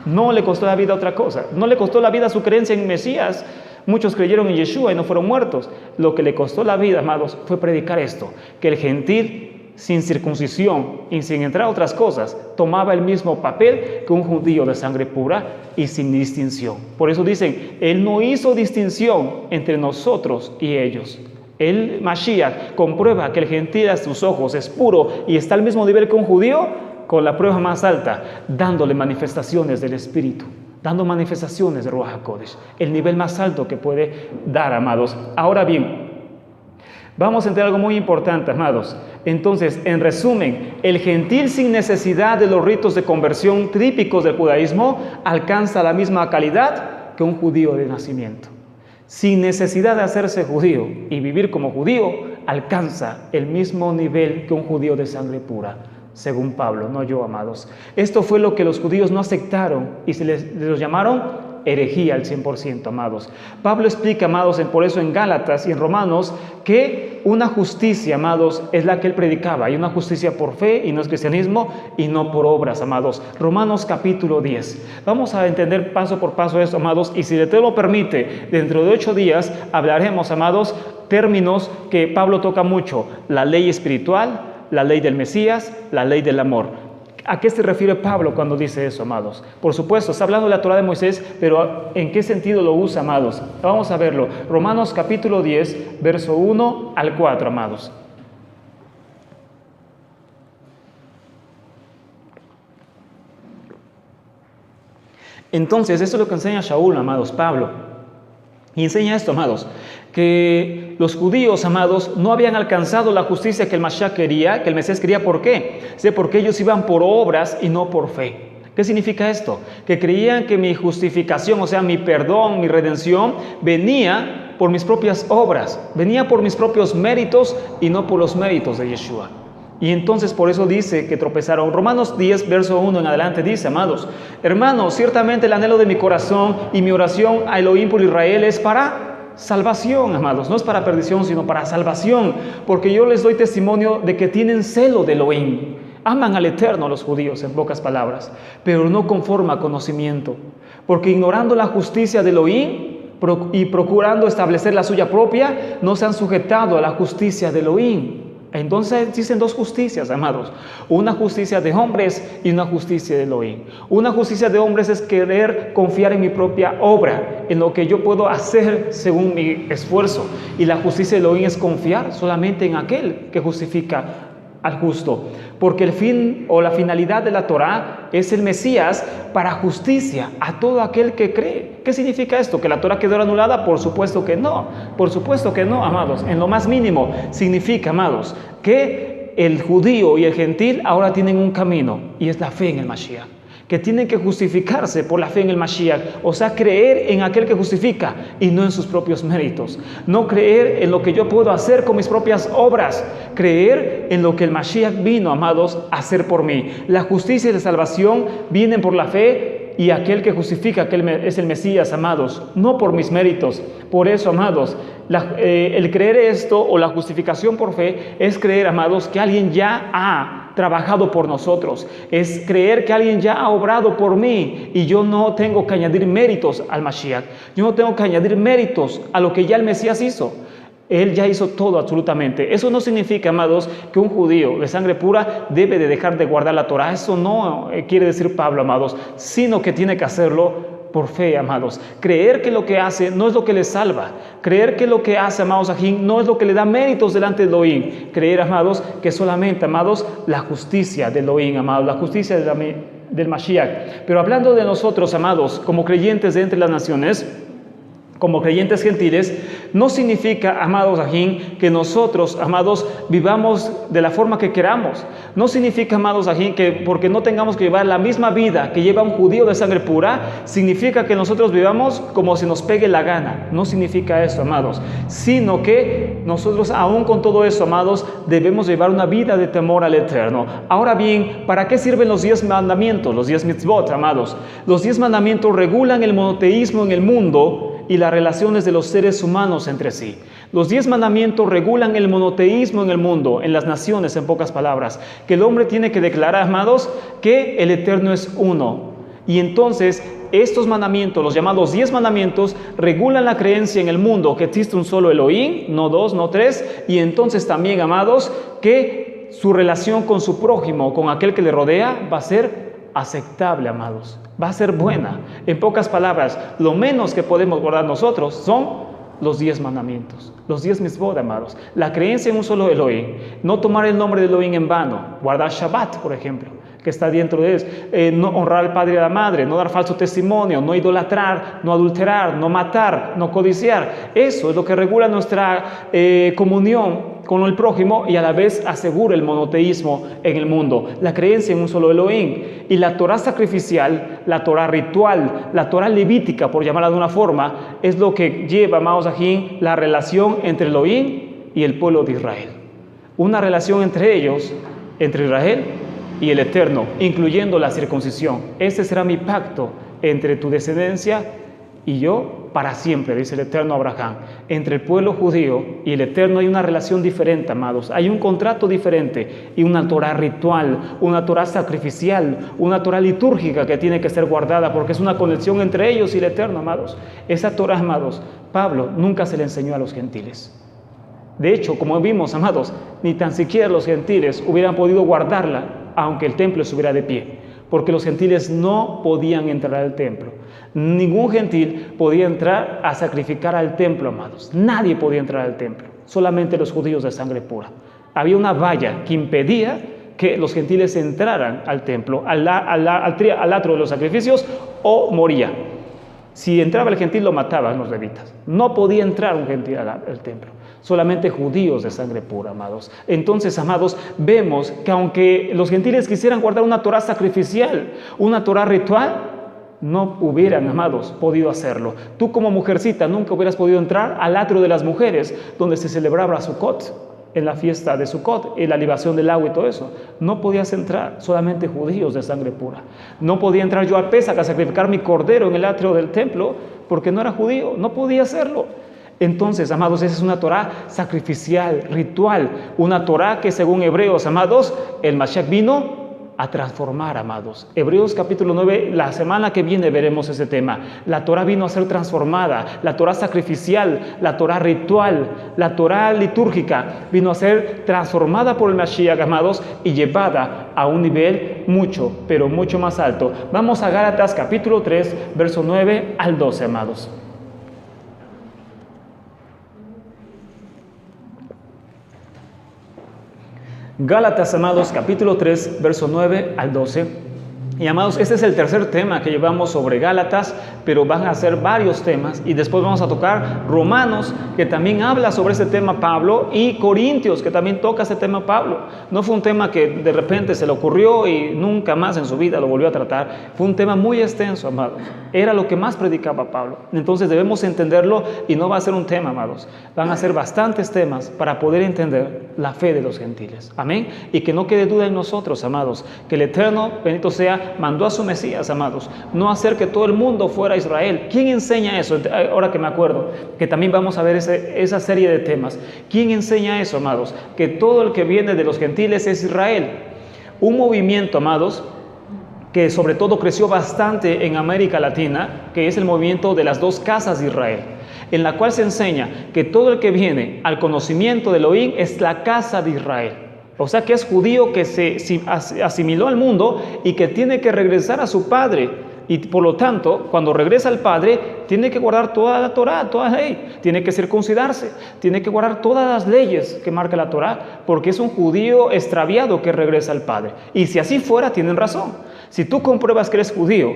No le costó la vida otra cosa, no le costó la vida su creencia en Mesías. Muchos creyeron en Yeshua y no fueron muertos. Lo que le costó la vida, amados, fue predicar esto, que el gentil sin circuncisión y sin entrar a otras cosas tomaba el mismo papel que un judío de sangre pura y sin distinción. Por eso dicen, Él no hizo distinción entre nosotros y ellos. El Mashiach comprueba que el gentil a sus ojos es puro y está al mismo nivel que un judío, con la prueba más alta, dándole manifestaciones del Espíritu, dando manifestaciones de Ruach HaKodesh, el nivel más alto que puede dar, amados. Ahora bien, vamos a entender algo muy importante, amados. Entonces, en resumen, el gentil sin necesidad de los ritos de conversión típicos del judaísmo alcanza la misma calidad que un judío de nacimiento. Sin necesidad de hacerse judío y vivir como judío, alcanza el mismo nivel que un judío de sangre pura, según Pablo, no yo, amados. Esto fue lo que los judíos no aceptaron y se les llamaron herejía al 100%, amados. Pablo explica, amados, por eso en Gálatas y en Romanos, que una justicia, amados, es la que él predicaba. Hay una justicia por fe y no es cristianismo y no por obras, amados. Romanos capítulo 10. Vamos a entender paso por paso esto, amados, y si Dios lo permite, dentro de 8 días hablaremos, amados, términos que Pablo toca mucho: la ley espiritual, la ley del Mesías, la ley del amor. ¿A qué se refiere Pablo cuando dice eso, amados? Por supuesto, está hablando de la Torá de Moisés, pero ¿en qué sentido lo usa, amados? Vamos a verlo. Romanos capítulo 10, verso 1 al 4, amados. Entonces, esto es lo que enseña Shaul, amados, Pablo. Y enseña esto, amados, que los judíos, amados, no habían alcanzado la justicia que el Mashiach quería, que el Mesías quería. ¿Por qué? Porque ellos iban por obras y no por fe. ¿Qué significa esto? Que creían que mi justificación, o sea, mi perdón, mi redención, venía por mis propias obras, venía por mis propios méritos y no por los méritos de Yeshua. Y entonces por eso dice que tropezaron. Romanos 10, verso 1 en adelante dice, amados, hermanos, ciertamente el anhelo de mi corazón y mi oración a Elohim por Israel es para salvación, amados. No es para perdición, sino para salvación. Porque yo les doy testimonio de que tienen celo de Elohim. Aman al Eterno los judíos, en pocas palabras, pero no conforme a conocimiento. Porque ignorando la justicia de Elohim y procurando establecer la suya propia, no se han sujetado a la justicia de Elohim. Entonces dicen dos justicias, amados. Una justicia de hombres y una justicia de Elohim. Una justicia de hombres es querer confiar en mi propia obra, en lo que yo puedo hacer según mi esfuerzo. Y la justicia de Elohim es confiar solamente en aquel que justifica al justo. Porque el fin o la finalidad de la Torá es el Mesías para justicia a todo aquel que cree. ¿Qué significa esto? ¿Que la Torá quedó anulada? Por supuesto que no. Por supuesto que no, amados. En lo más mínimo significa, amados, que el judío y el gentil ahora tienen un camino y es la fe en el Mashiach. Que tienen que justificarse por la fe en el Mashiach, o sea, creer en aquel que justifica y no en sus propios méritos. No creer en lo que yo puedo hacer con mis propias obras, creer en lo que el Mashiach vino, amados, a hacer por mí. La justicia y la salvación vienen por la fe y aquel que justifica que Él es el Mesías, amados, no por mis méritos. Por eso, amados, el creer esto o la justificación por fe es creer, amados, que alguien ya ha trabajado por nosotros, es creer que alguien ya ha obrado por mí y yo no tengo que añadir méritos al Mashiach, yo no tengo que añadir méritos a lo que ya el Mesías hizo. Él ya hizo todo absolutamente. Eso no significa, amados, que un judío de sangre pura debe de dejar de guardar la Torá. Eso no quiere decir Pablo, amados, sino que tiene que hacerlo por fe, amados. Creer que lo que hace no es lo que le salva. Creer que lo que hace, amados, no es lo que le da méritos delante de Elohim. Creer, amados, que solamente, amados, la justicia de Elohim, amados, la justicia del Mashiach. Pero hablando de nosotros, amados, como creyentes de entre las naciones, como creyentes gentiles, no significa, amados ajín, que nosotros, amados, vivamos de la forma que queramos. No significa, amados ajín, que porque no tengamos que llevar la misma vida que lleva un judío de sangre pura, significa que nosotros vivamos como si nos pegue la gana. No significa eso, amados, sino que nosotros, aún con todo eso, amados, debemos llevar una vida de temor al Eterno. Ahora bien, ¿para qué sirven los 10 mandamientos, los 10 mitzvot, amados? Los 10 mandamientos regulan el monoteísmo en el mundo y las relaciones de los seres humanos entre sí. Los 10 mandamientos regulan el monoteísmo en el mundo, en las naciones, en pocas palabras, que el hombre tiene que declarar, amados, que el Eterno es uno. Y entonces, estos mandamientos, los llamados 10 mandamientos, regulan la creencia en el mundo que existe un solo Elohim, no dos, no tres, y entonces también, amados, que su relación con su prójimo, con aquel que le rodea, va a ser aceptable, amados, va a ser buena. En pocas palabras, lo menos que podemos guardar nosotros son los 10 mandamientos, los 10 mitzvot, amados. La creencia en un solo Elohim, no tomar el nombre de Elohim en vano, guardar Shabbat, por ejemplo, que está dentro de eso, no honrar al padre y a la madre, no dar falso testimonio, no idolatrar, no adulterar, no matar, no codiciar. Eso es lo que regula nuestra comunión con el prójimo y a la vez asegura el monoteísmo en el mundo, la creencia en un solo Elohim. Y la Torah sacrificial, la Torah ritual, la Torah levítica, por llamarla de una forma, es lo que lleva, amados ajín, la relación entre Elohim y el pueblo de Israel. Una relación entre ellos, entre Israel y el Eterno, incluyendo la circuncisión. Este será mi pacto entre tu descendencia y yo para siempre, dice el Eterno a Abraham. Entre el pueblo judío y el Eterno hay una relación diferente, amados. Hay un contrato diferente y una Torah ritual, una Torah sacrificial, una Torah litúrgica que tiene que ser guardada porque es una conexión entre ellos y el Eterno, amados. Esa Torah, amados, Pablo nunca se le enseñó a los gentiles. De hecho, como vimos, amados, ni tan siquiera los gentiles hubieran podido guardarla aunque el templo estuviera de pie, porque los gentiles no podían entrar al templo. Ningún gentil podía entrar a sacrificar al templo, amados. Nadie podía entrar al templo, solamente los judíos de sangre pura. Había una valla que impedía que los gentiles entraran al templo, al atrio de los sacrificios, o moría. Si entraba el gentil, lo mataban los levitas. No podía entrar un gentil al templo. Solamente judíos de sangre pura, amados. Entonces, amados, vemos que aunque los gentiles quisieran guardar una Torah sacrificial, una Torah ritual, no hubieran, amados, podido hacerlo. Tú como mujercita nunca hubieras podido entrar al atrio de las mujeres, donde se celebraba Sukkot, en la fiesta de Sukkot, en la libación del agua y todo eso. No podías entrar, solamente judíos de sangre pura. No podía entrar yo a Pesach a sacrificar mi cordero en el atrio del templo, porque no era judío, no podía hacerlo. Entonces, amados, esa es una Torah sacrificial, ritual, una Torah que según Hebreos, amados, el Mashiach vino a transformar, amados. Hebreos capítulo 9, la semana que viene veremos ese tema. La Torah vino a ser transformada, la Torah sacrificial, la Torah ritual, la Torah litúrgica vino a ser transformada por el Mashiach, amados, y llevada a un nivel mucho, pero mucho más alto. Vamos a Gálatas capítulo 3, verso 9 al 12, amados. Gálatas, amados, capítulo 3, verso 9 al 12. Y amados, este es el tercer tema que llevamos sobre Gálatas, pero van a ser varios temas y después vamos a tocar Romanos, que también habla sobre este tema Pablo, y Corintios, que también toca este tema Pablo. No fue un tema que de repente se le ocurrió y nunca más en su vida lo volvió a tratar. Fue un tema muy extenso, amados. Era lo que más predicaba Pablo. Entonces debemos entenderlo y no va a ser un tema, amados. Van a ser bastantes temas para poder entender la fe de los gentiles. Amén. Y que no quede duda en nosotros, amados, que el Eterno, bendito sea, mandó a su Mesías, amados, no hacer que todo el mundo fuera Israel. ¿Quién enseña eso? Ahora que me acuerdo, que también vamos a ver esa serie de temas. ¿Quién enseña eso, amados? Que todo el que viene de los gentiles es Israel. Un movimiento, amados, que sobre todo creció bastante en América Latina, que es el movimiento de las dos casas de Israel, en la cual se enseña que todo el que viene al conocimiento de Elohim es la casa de Israel. O sea que es judío que se asimiló al mundo y que tiene que regresar a su padre, Y por lo tanto, cuando regresa al Padre, tiene que guardar toda la Torá, toda la ley. Tiene que circuncidarse, tiene que guardar todas las leyes que marca la Torá, porque es un judío extraviado que regresa al Padre. Y si así fuera, tienen razón. Si tú compruebas que eres judío,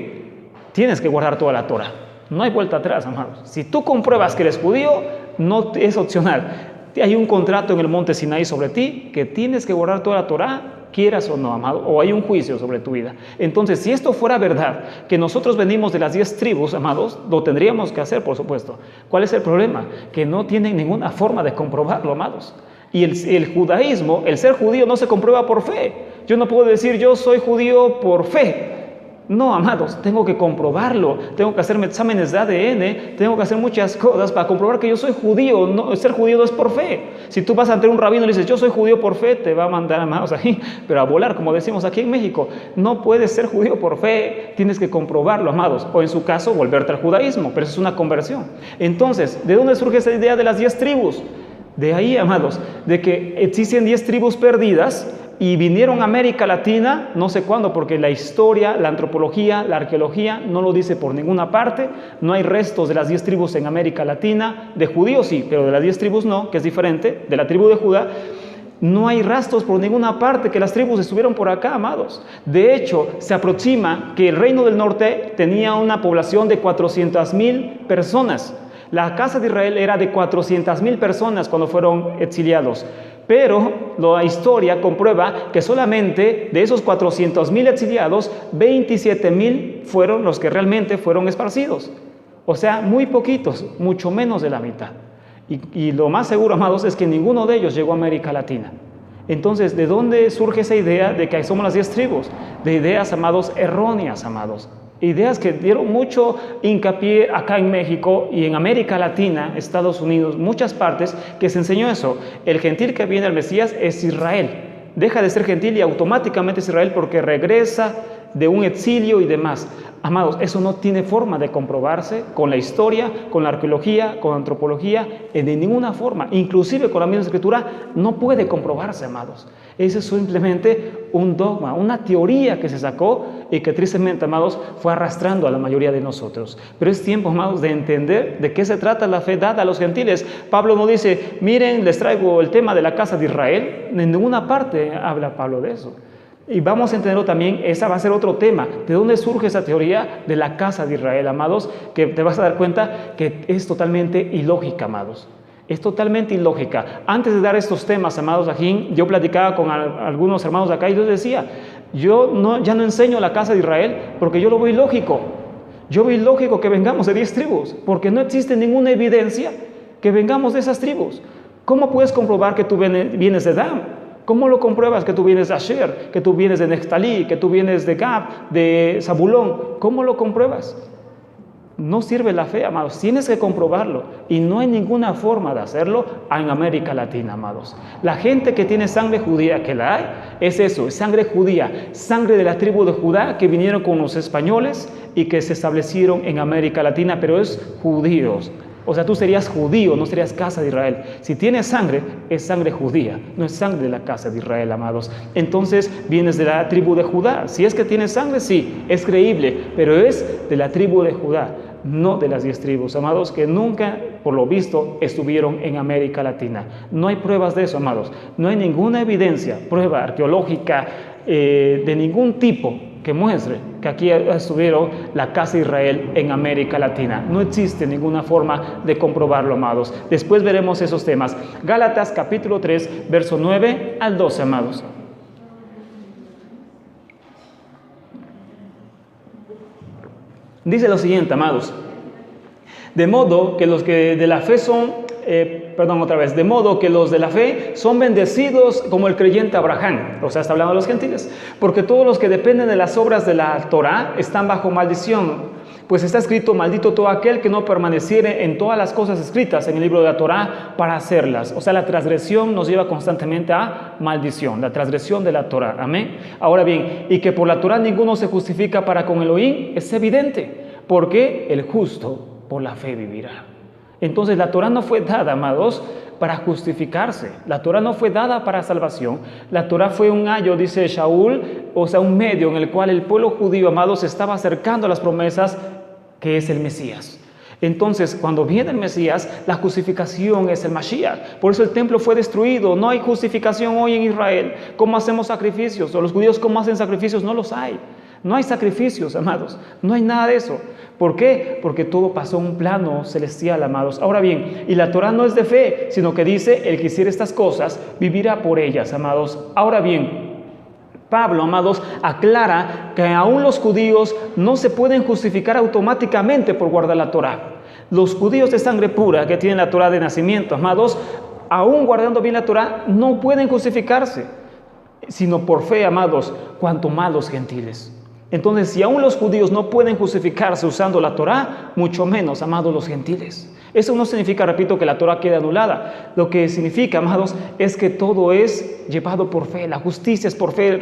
tienes que guardar toda la Torá. No hay vuelta atrás, amados. Si tú compruebas que eres judío, no es opcional. Hay un contrato en el monte Sinaí sobre ti que tienes que guardar toda la Torá, quieras o no, amado, o hay un juicio sobre tu vida. Entonces, si esto fuera verdad, que nosotros venimos de las 10 tribus, amados, lo tendríamos que hacer, por supuesto. ¿Cuál es el problema? Que no tienen ninguna forma de comprobarlo, amados. Y el judaísmo, el ser judío no se comprueba por fe. Yo no puedo decir yo soy judío por fe. No, amados, tengo que comprobarlo, tengo que hacerme exámenes de ADN, tengo que hacer muchas cosas para comprobar que yo soy judío. No, ser judío no es por fe. Si tú vas ante un rabino y le dices, yo soy judío por fe, te va a mandar, amados, ahí, pero a volar, como decimos aquí en México. No puedes ser judío por fe, tienes que comprobarlo, amados, o en su caso, volverte al judaísmo, pero eso es una conversión. Entonces, ¿de dónde surge esa idea de las 10 tribus? De ahí, amados, de que existen 10 tribus perdidas y vinieron a América Latina, no sé cuándo, porque la historia, la antropología, la arqueología no lo dice por ninguna parte. No hay restos de las 10 tribus en América Latina, de judíos sí, pero de las 10 tribus no, que es diferente, de la tribu de Judá. No hay rastros por ninguna parte que las tribus estuvieron por acá, amados. De hecho, se aproxima que el reino del norte tenía una población de 400,000 personas. La casa de Israel era de 400,000 personas cuando fueron exiliados. Pero la historia comprueba que solamente de esos 400,000 exiliados, 27,000 fueron los que realmente fueron esparcidos. O sea, muy poquitos, mucho menos de la mitad. Y lo más seguro, amados, es que ninguno de ellos llegó a América Latina. Entonces, ¿de dónde surge esa idea de que somos las 10 tribus? De ideas, amados, erróneas, amados. Ideas que dieron mucho hincapié acá en México y en América Latina, Estados Unidos, muchas partes, que se enseñó eso. El gentil que viene al Mesías es Israel. Deja de ser gentil y automáticamente es Israel porque regresa de un exilio y demás. Amados, eso no tiene forma de comprobarse con la historia, con la arqueología, con la antropología, de ninguna forma. Inclusive con la misma escritura no puede comprobarse, amados. Ese es simplemente un dogma, una teoría que se sacó y que tristemente, amados, fue arrastrando a la mayoría de nosotros. Pero es tiempo, amados, de entender de qué se trata la fe dada a los gentiles. Pablo no dice, miren, les traigo el tema de la casa de Israel. En ninguna parte habla Pablo de eso. Y vamos a entenderlo también, esa va a ser otro tema. ¿De dónde surge esa teoría de la casa de Israel, amados? Que te vas a dar cuenta que es totalmente ilógica, amados. Es totalmente ilógica. Antes de dar estos temas, amados, aquí, yo platicaba con algunos hermanos de acá y yo les decía, ya no enseño la casa de Israel porque yo lo veo ilógico. Yo veo ilógico que vengamos de 10 tribus, porque no existe ninguna evidencia que vengamos de esas tribus. ¿Cómo puedes comprobar que tú vienes de Dan? ¿Cómo lo compruebas que tú vienes de Asher, que tú vienes de Neftalí, que tú vienes de Gad, de Zabulón? ¿Cómo lo compruebas? No sirve la fe, amados. Tienes que comprobarlo. Y no hay ninguna forma de hacerlo en América Latina, amados. La gente que tiene sangre judía, que la hay, es eso, es sangre judía, sangre de la tribu de Judá que vinieron con los españoles y que se establecieron en América Latina, pero es judíos. O sea, tú serías judío, no serías casa de Israel. Si tienes sangre, es sangre judía, no es sangre de la casa de Israel, amados. Entonces, vienes de la tribu de Judá. Si es que tienes sangre, sí, es creíble, pero es de la tribu de Judá, no de las 10 tribus, amados, que nunca, por lo visto, estuvieron en América Latina. No hay pruebas de eso, amados. No hay ninguna evidencia, prueba arqueológica de ningún tipo que muestre que aquí estuvieron la casa de Israel en América Latina. No existe ninguna forma de comprobarlo, amados. Después veremos esos temas. Gálatas capítulo 3, verso 9 al 12, amados. Dice lo siguiente, amados. De modo que los que de la fe son... de modo que los de la fe son bendecidos como el creyente Abraham. O sea, está hablando de los gentiles. Porque todos los que dependen de las obras de la Torá están bajo maldición. Pues está escrito, maldito todo aquel que no permaneciere en todas las cosas escritas en el libro de la Torá para hacerlas. O sea, la transgresión nos lleva constantemente a maldición, la transgresión de la Torá. Amén. Ahora bien, y que por la Torá ninguno se justifica para con Elohim, es evidente. Porque el justo por la fe vivirá. Entonces la Torá no fue dada, amados, para justificarse. La Torá no fue dada para salvación. La Torá fue un ayo, dice Shaul, o sea, un medio en el cual el pueblo judío, amados, se estaba acercando a las promesas que es el Mesías. Entonces, cuando viene el Mesías, la justificación es el Mashiach. Por eso el templo fue destruido. No hay justificación hoy en Israel. ¿Cómo hacemos sacrificios? O los judíos, ¿cómo hacen sacrificios? No los hay. No hay sacrificios, amados. No hay nada de eso. ¿Por qué? Porque todo pasó en un plano celestial, amados. Ahora bien, y la Torá no es de fe, sino que dice, el que hiciera estas cosas, vivirá por ellas, amados. Ahora bien, Pablo, amados, aclara que aún los judíos no se pueden justificar automáticamente por guardar la Torá. Los judíos de sangre pura que tienen la Torá de nacimiento, amados, aún guardando bien la Torá, no pueden justificarse, sino por fe, amados, cuanto más los gentiles. Entonces, si aún los judíos no pueden justificarse usando la Torá, mucho menos, amados, los gentiles. Eso no significa, repito, que la Torá quede anulada. Lo que significa, amados, es que todo es llevado por fe. La justicia es por fe.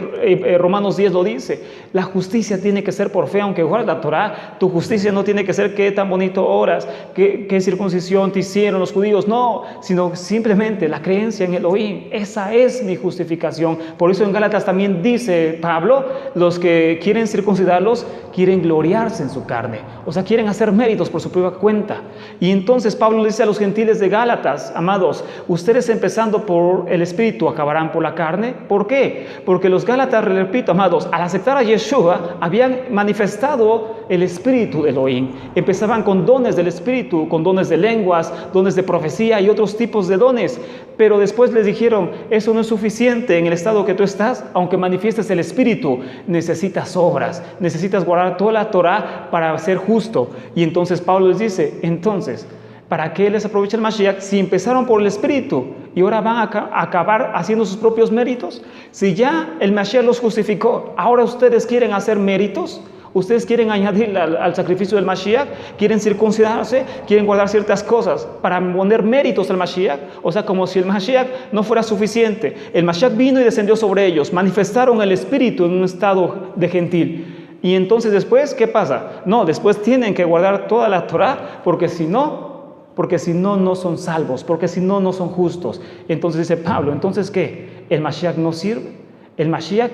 Romanos 10 lo dice. La justicia tiene que ser por fe, aunque guardes la Torá. Tu justicia no tiene que ser qué tan bonito oras, qué circuncisión te hicieron los judíos. No, sino simplemente la creencia en Elohim. Esa es mi justificación. Por eso en Gálatas también dice Pablo, los que quieren circuncidarlos, quieren gloriarse en su carne. O sea, quieren hacer méritos por su propia cuenta. Y entonces Pablo le dice a los gentiles de Gálatas, amados, ustedes empezando por el Espíritu acabarán por la carne. ¿Por qué? Porque los Gálatas, repito, amados, al aceptar a Yeshua, habían manifestado el Espíritu de Elohim. Empezaban con dones del Espíritu, con dones de lenguas, dones de profecía y otros tipos de dones. Pero después les dijeron, eso no es suficiente en el estado que tú estás, aunque manifiestes el Espíritu, necesitas obras, necesitas guardar toda la Torá para ser justo. Y entonces Pablo les dice, entonces, ¿para qué les aprovecha el Mashiach si empezaron por el Espíritu y ahora van a acabar haciendo sus propios méritos? Si ya el Mashiach los justificó, ¿ahora ustedes quieren hacer méritos? ¿Ustedes quieren añadir al sacrificio del Mashiach? ¿Quieren circuncidarse? ¿Quieren guardar ciertas cosas para poner méritos al Mashiach? O sea, como si el Mashiach no fuera suficiente. El Mashiach vino y descendió sobre ellos, manifestaron el Espíritu en un estado de gentil. Y entonces después, ¿qué pasa? No, después tienen que guardar toda la Torá, porque si no, no son salvos, porque si no, no son justos. Entonces dice Pablo, ¿entonces qué? ¿El Mashiach no sirve? ¿El Mashiach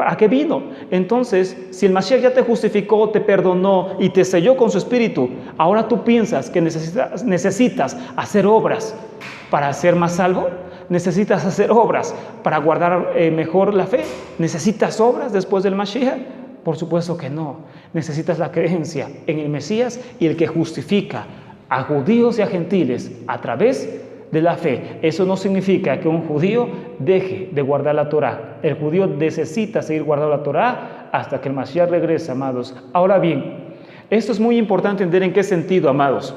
a qué vino? Entonces, si el Mashiach ya te justificó, te perdonó y te selló con su Espíritu, ahora tú piensas que necesitas hacer obras para ser más salvo. ¿Necesitas hacer obras para guardar mejor la fe? ¿Necesitas obras después del Mashiach? Por supuesto que no. Necesitas la creencia en el Mesías y el que justifica a judíos y a gentiles a través de la fe. Eso no significa que un judío deje de guardar la Torá. El judío necesita seguir guardando la Torá hasta que el Mashiach regrese, amados. Ahora bien, esto es muy importante entender en qué sentido, amados.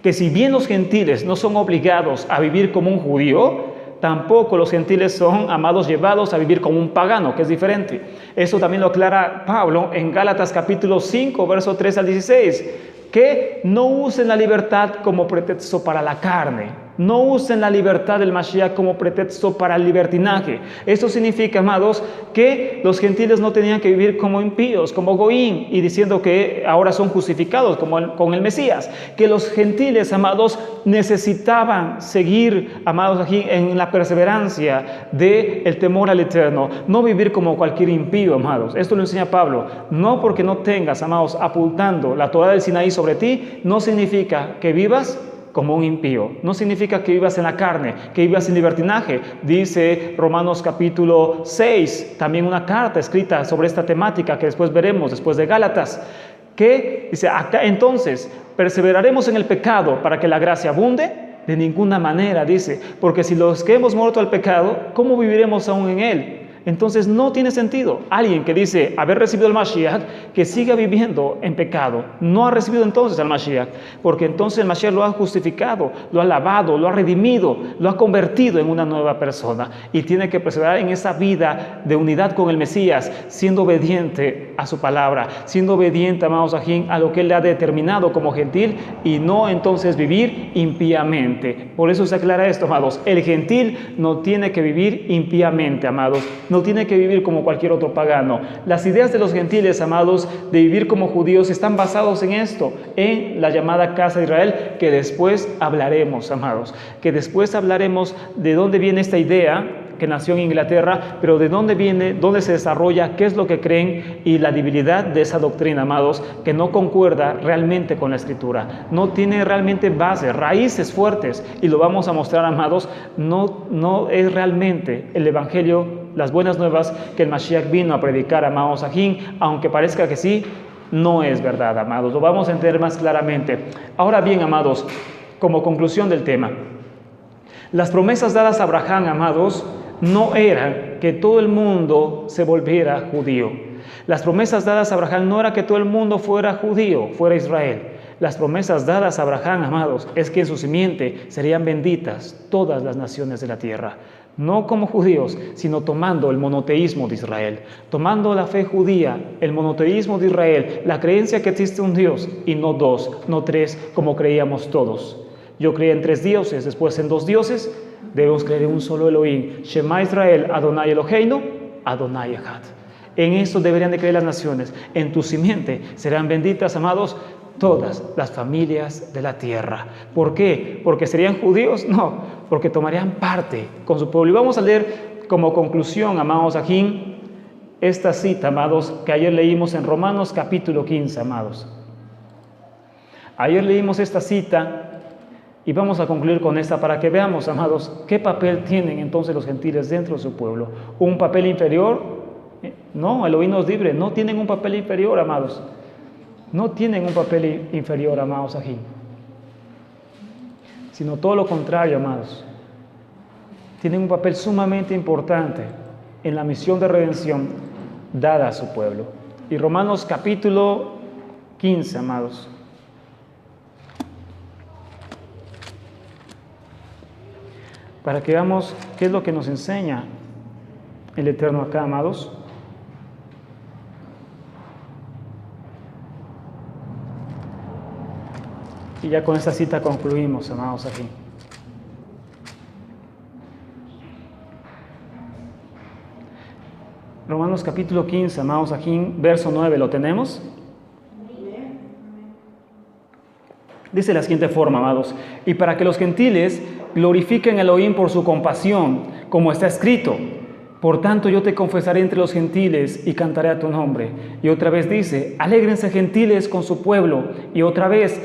Que si bien los gentiles no son obligados a vivir como un judío, tampoco los gentiles son, amados, llevados a vivir como un pagano, que es diferente. Eso también lo aclara Pablo en Gálatas capítulo 5, verso 3 al 16. Que no usen la libertad como pretexto para la carne. No usen la libertad del Mashiach como pretexto para el libertinaje. Eso significa, amados, que los gentiles no tenían que vivir como impíos, como goín, y diciendo que ahora son justificados con el Mesías. Que los gentiles, amados, necesitaban seguir, amados, aquí en la perseverancia del temor al Eterno. No vivir como cualquier impío, amados. Esto lo enseña Pablo. No porque no tengas, amados, apuntando la Torá del Sinaí sobre ti, no significa que vivas como un impío. No significa que vivas en la carne, que vivas en libertinaje. Dice Romanos capítulo 6, también una carta escrita sobre esta temática que después veremos, después de Gálatas, que dice, acá entonces, ¿perseveraremos en el pecado para que la gracia abunde? De ninguna manera, dice, porque si los que hemos muerto al pecado, ¿cómo viviremos aún en él? Entonces no tiene sentido. Alguien que dice haber recibido el Mashiach, que siga viviendo en pecado, no ha recibido entonces al Mashiach, porque entonces el Mashiach lo ha justificado, lo ha lavado, lo ha redimido, lo ha convertido en una nueva persona y tiene que perseverar en esa vida de unidad con el Mesías, siendo obediente a su palabra, siendo obediente, amados, a lo que Él le ha determinado como gentil y no entonces vivir impíamente. Por eso se aclara esto, amados. El gentil no tiene que vivir impíamente, amados. no tiene que vivir como cualquier otro pagano. Las ideas de los gentiles, amados, de vivir como judíos están basados en esto, en la llamada casa de Israel, que después hablaremos, amados, que después hablaremos de dónde viene esta idea que nació en Inglaterra, pero de dónde viene, dónde se desarrolla, qué es lo que creen y la debilidad de esa doctrina, amados, que no concuerda realmente con la Escritura, no tiene realmente bases, raíces fuertes, y lo vamos a mostrar, amados. No es realmente el Evangelio, las buenas nuevas que el Mashiach vino a predicar, amados ajín, aunque parezca que sí, no es verdad, amados, lo vamos a entender más claramente. Ahora bien, amados, como conclusión del tema, las promesas dadas a Abraham, amados, no era que todo el mundo se volviera judío. Las promesas dadas a Abraham no era que todo el mundo fuera judío, fuera Israel. Las promesas dadas a Abraham, amados, es que en su simiente serían benditas todas las naciones de la tierra. No como judíos, sino tomando el monoteísmo de Israel, tomando la fe judía, el monoteísmo de Israel, la creencia que existe un Dios y no dos, no tres, como creíamos todos. Yo creía en 3 dioses, después en 2 dioses. Debemos creer en un solo Elohim. Shema Israel, Adonai Eloheinu, Adonai Echad. En esto deberían de creer las naciones. En tu simiente serán benditas, amados, todas las familias de la tierra. ¿Por qué? ¿Porque serían judíos? No, porque tomarían parte con su pueblo. Y vamos a leer como conclusión, amados ajín, esta cita, amados, que ayer leímos en Romanos capítulo 15, amados. Ayer leímos esta cita y vamos a concluir con esta para que veamos, amados, qué papel tienen entonces los gentiles dentro de su pueblo. ¿Un papel inferior? No, Elohim nos libre, no tienen un papel inferior, amados. No tienen un papel inferior, amados ajín. Sino todo lo contrario, amados. Tienen un papel sumamente importante en la misión de redención dada a su pueblo. Y Romanos capítulo 15, amados. Para que veamos qué es lo que nos enseña el Eterno acá, amados. Y ya con esta cita concluimos, amados, aquí. Romanos capítulo 15, amados, aquí, verso 9, ¿lo tenemos? Dice de la siguiente forma, amados: y para que los gentiles glorifiquen a Elohim por su compasión, como está escrito: por tanto yo te confesaré entre los gentiles y cantaré a tu nombre. Y otra vez dice: alégrense gentiles con su pueblo. Y otra vez: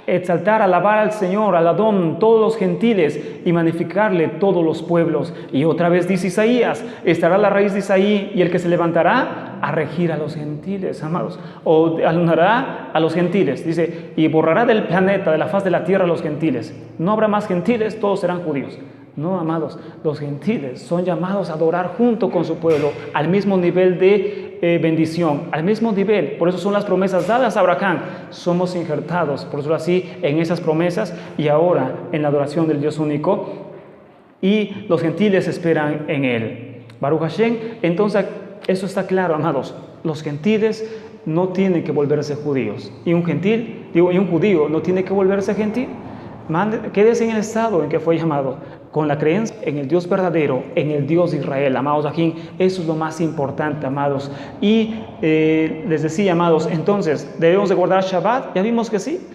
exaltar, alabar al Señor, al Adón, todos los gentiles, y magnificarle todos los pueblos. Y otra vez dice Isaías: estará la raíz de Isaí, y el que se levantará a regir a los gentiles, amados, o alumbrará a los gentiles, dice, y borrará del planeta, de la faz de la tierra, a los gentiles. No habrá más gentiles, todos serán judíos. No, amados, los gentiles son llamados a adorar junto con su pueblo, al mismo nivel de bendición, al mismo nivel. Por eso son las promesas dadas a Abraham. Somos injertados, por eso así, en esas promesas y ahora en la adoración del Dios único, y los gentiles esperan en él. Baruch Hashem. Entonces, eso está claro, amados. Los gentiles no tienen que volverse judíos, y un judío no tiene que volverse gentil. Quédese en el estado en que fue llamado, con la creencia en el Dios verdadero, en el Dios de Israel, amados aquí. Eso es lo más importante, amados. Y les decía, amados, entonces, ¿debemos de guardar Shabbat? Ya vimos que sí.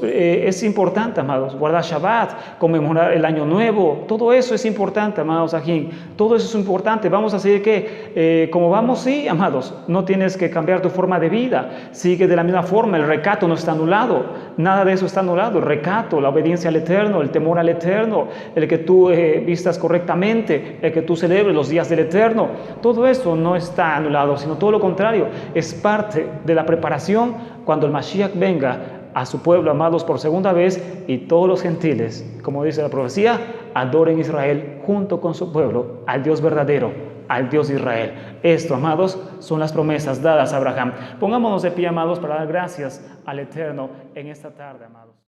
Es importante, amados, guardar Shabbat, conmemorar el Año Nuevo, todo eso es importante, amados aquí. Todo eso es importante. Vamos a seguir que, como vamos, sí, amados, no tienes que cambiar tu forma de vida. Sigue de la misma forma, el recato no está anulado, nada de eso está anulado. El recato, la obediencia al Eterno, el temor al Eterno, el que tú vistas correctamente, el que tú celebres los días del Eterno, todo eso no está anulado, sino todo lo contrario, es parte de la preparación cuando el Mashiach venga a su pueblo, amados, por segunda vez, y todos los gentiles, como dice la profecía, adoren Israel junto con su pueblo, al Dios verdadero, al Dios de Israel. Esto, amados, son las promesas dadas a Abraham. Pongámonos de pie, amados, para dar gracias al Eterno en esta tarde, amados.